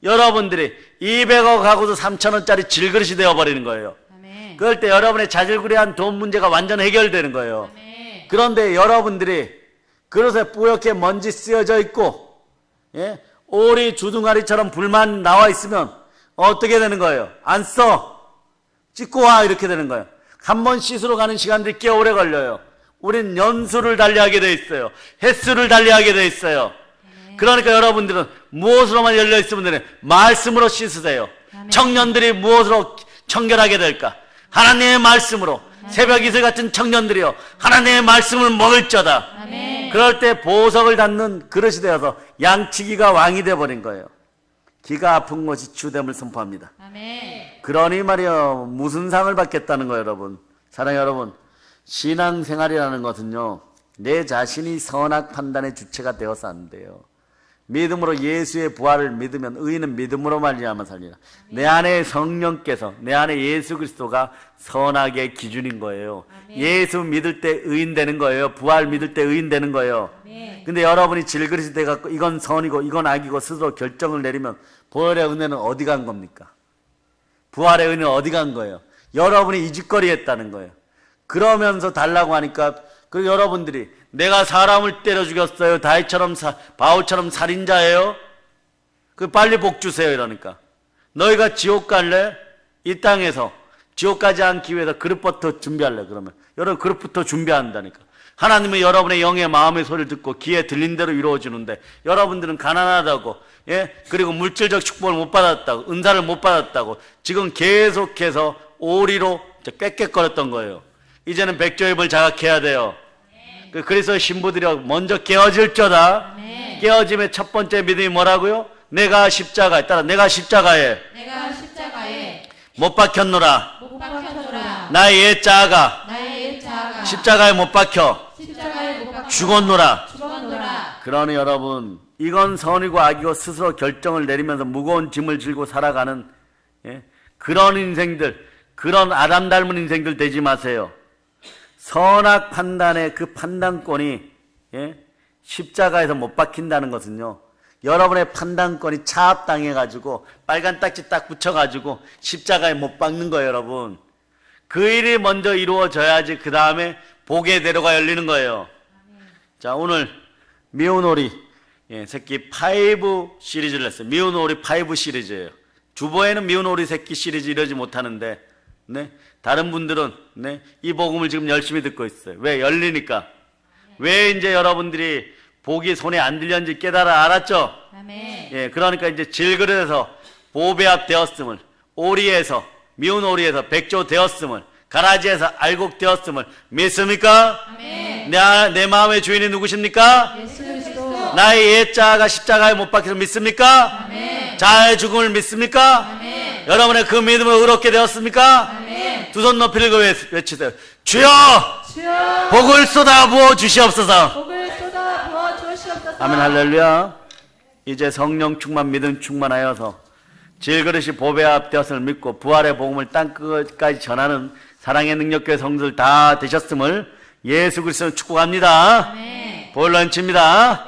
Speaker 1: 여러분들이 200억 하고도 3,000원짜리 질그릇이 되어버리는 거예요.
Speaker 2: 아멘.
Speaker 1: 그럴 때 여러분의 자질구레한 돈 문제가 완전 해결되는 거예요.
Speaker 2: 아멘.
Speaker 1: 그런데 여러분들이 그릇에 뿌옇게 먼지 쓰여져 있고, 예? 오리 주둥아리처럼 불만 나와 있으면 어떻게 되는 거예요? 안 써. 찍고 와. 이렇게 되는 거예요. 한 번 씻으러 가는 시간들이 꽤 오래 걸려요. 우린 연수를 달리하게 돼 있어요. 횟수를 달리하게 돼 있어요. 그러니까 여러분들은 무엇으로만 열려 있으면 되냐? 말씀으로 씻으세요.
Speaker 2: 아멘.
Speaker 1: 청년들이 무엇으로 청결하게 될까? 하나님의 말씀으로. 새벽 이슬 같은 청년들이요, 하나님의 말씀을 먹을저다.
Speaker 2: 아멘.
Speaker 1: 그럴 때 보석을 닫는 그릇이 되어서 양치기가 왕이 되어버린 거예요. 기가 아픈 것이 주됨을 선포합니다.
Speaker 2: 아멘.
Speaker 1: 그러니 말이요, 무슨 상을 받겠다는 거예요, 여러분. 사랑해요, 여러분. 신앙생활이라는 것은요, 내 자신이 선악 판단의 주체가 되어서 안 돼요. 믿음으로 예수의 부활을 믿으면 의인은 믿음으로 말미암아 살리라. 내 안에 성령께서, 내 안에 예수 그리스도가 선악의 기준인 거예요.
Speaker 2: 아멘.
Speaker 1: 예수 믿을 때 의인 되는 거예요. 부활 믿을 때 의인 되는 거예요.
Speaker 2: 아멘.
Speaker 1: 근데 여러분이 질그릇이 돼갖고 이건 선이고 이건 악이고 스스로 결정을 내리면 부활의 은혜는 어디 간 겁니까? 부활의 은혜는 어디 간 거예요? 여러분이 이짓거리 했다는 거예요. 그러면서 달라고 하니까 그 여러분들이 내가 사람을 때려 죽였어요. 다윗처럼 바울처럼 살인자예요. 그 빨리 복 주세요. 이러니까 너희가 지옥 갈래? 이 땅에서 지옥 가지 않기 위해서 그릇부터 준비할래. 그러면 여러분 그릇부터 준비한다니까. 하나님은 여러분의 영의 마음의 소리를 듣고 귀에 들린 대로 이루어지는데 여러분들은 가난하다고, 예? 그리고 물질적 축복을 못 받았다고, 은사를 못 받았다고 지금 계속해서 오리로 꾀꾀거렸던 거예요. 이제는 백조입을 자각해야 돼요. 그래서 신부들이 먼저 깨어질저다.
Speaker 2: 아멘.
Speaker 1: 깨어짐의 첫 번째 믿음이 뭐라고요? 내가 십자가에 따라 내가 십자가에
Speaker 2: 내가 십자가에
Speaker 1: 못 박혔노라.
Speaker 2: 못 박혔노라.
Speaker 1: 나의 옛 자아가
Speaker 2: 나의 옛 자아가
Speaker 1: 십자가에 못 박혀
Speaker 2: 십자가에 못 박혀
Speaker 1: 죽었노라.
Speaker 2: 죽었노라.
Speaker 1: 그러니 여러분, 이건 선이고 악이고 스스로 결정을 내리면서 무거운 짐을 지고 살아가는 그런 인생들, 그런 아담 닮은 인생들 되지 마세요. 선악 판단의 그 판단권이 십자가에서 못 박힌다는 것은요, 여러분의 판단권이 차압당해가지고 빨간 딱지 딱 붙여가지고 십자가에 못 박는 거예요, 여러분. 그 일이 먼저 이루어져야지 그 다음에 복의 대로가 열리는 거예요. 자, 오늘 미운 오리 새끼 5 시리즈를 했어요. 미운 오리 5 시리즈예요. 주보에는 미운 오리 새끼 시리즈 이러지 못하는데, 다른 분들은 이 복음을 지금 열심히 듣고 있어요. 왜? 열리니까. 왜 이제 여러분들이 복이 손에 안 들렸는지 깨달아 알았죠?
Speaker 2: 아멘.
Speaker 1: 그러니까 이제 질그릇에서 보배합 되었음을, 오리에서 미운 오리에서 백조 되었음을, 가라지에서 알곡 되었음을 믿습니까?
Speaker 2: 아멘.
Speaker 1: 내 마음의 주인이 누구십니까?
Speaker 3: 예수 그리스도
Speaker 1: 나의 옛 자아가 십자가에 못 박혀서 믿습니까?
Speaker 2: 아멘.
Speaker 1: 자아의 죽음을 믿습니까?
Speaker 2: 아멘.
Speaker 1: 여러분의 그 믿음을 의롭게 되었습니까?
Speaker 2: 아멘.
Speaker 1: 두 손 높이 들고 외치세요. 주여!
Speaker 3: 주여
Speaker 1: 복을 쏟아 부어 주시옵소서.
Speaker 3: 복을 쏟아 부어 주시옵소서.
Speaker 1: 아멘 할렐루야. 이제 성령 충만 믿음 충만하여서 질그릇이 보배합 되었음을 믿고 부활의 복음을 땅끝까지 전하는 사랑의 능력교회 성도들 다 되셨음을 예수 그리스도는 축복합니다.
Speaker 2: 아멘.
Speaker 1: 볼런칩니다.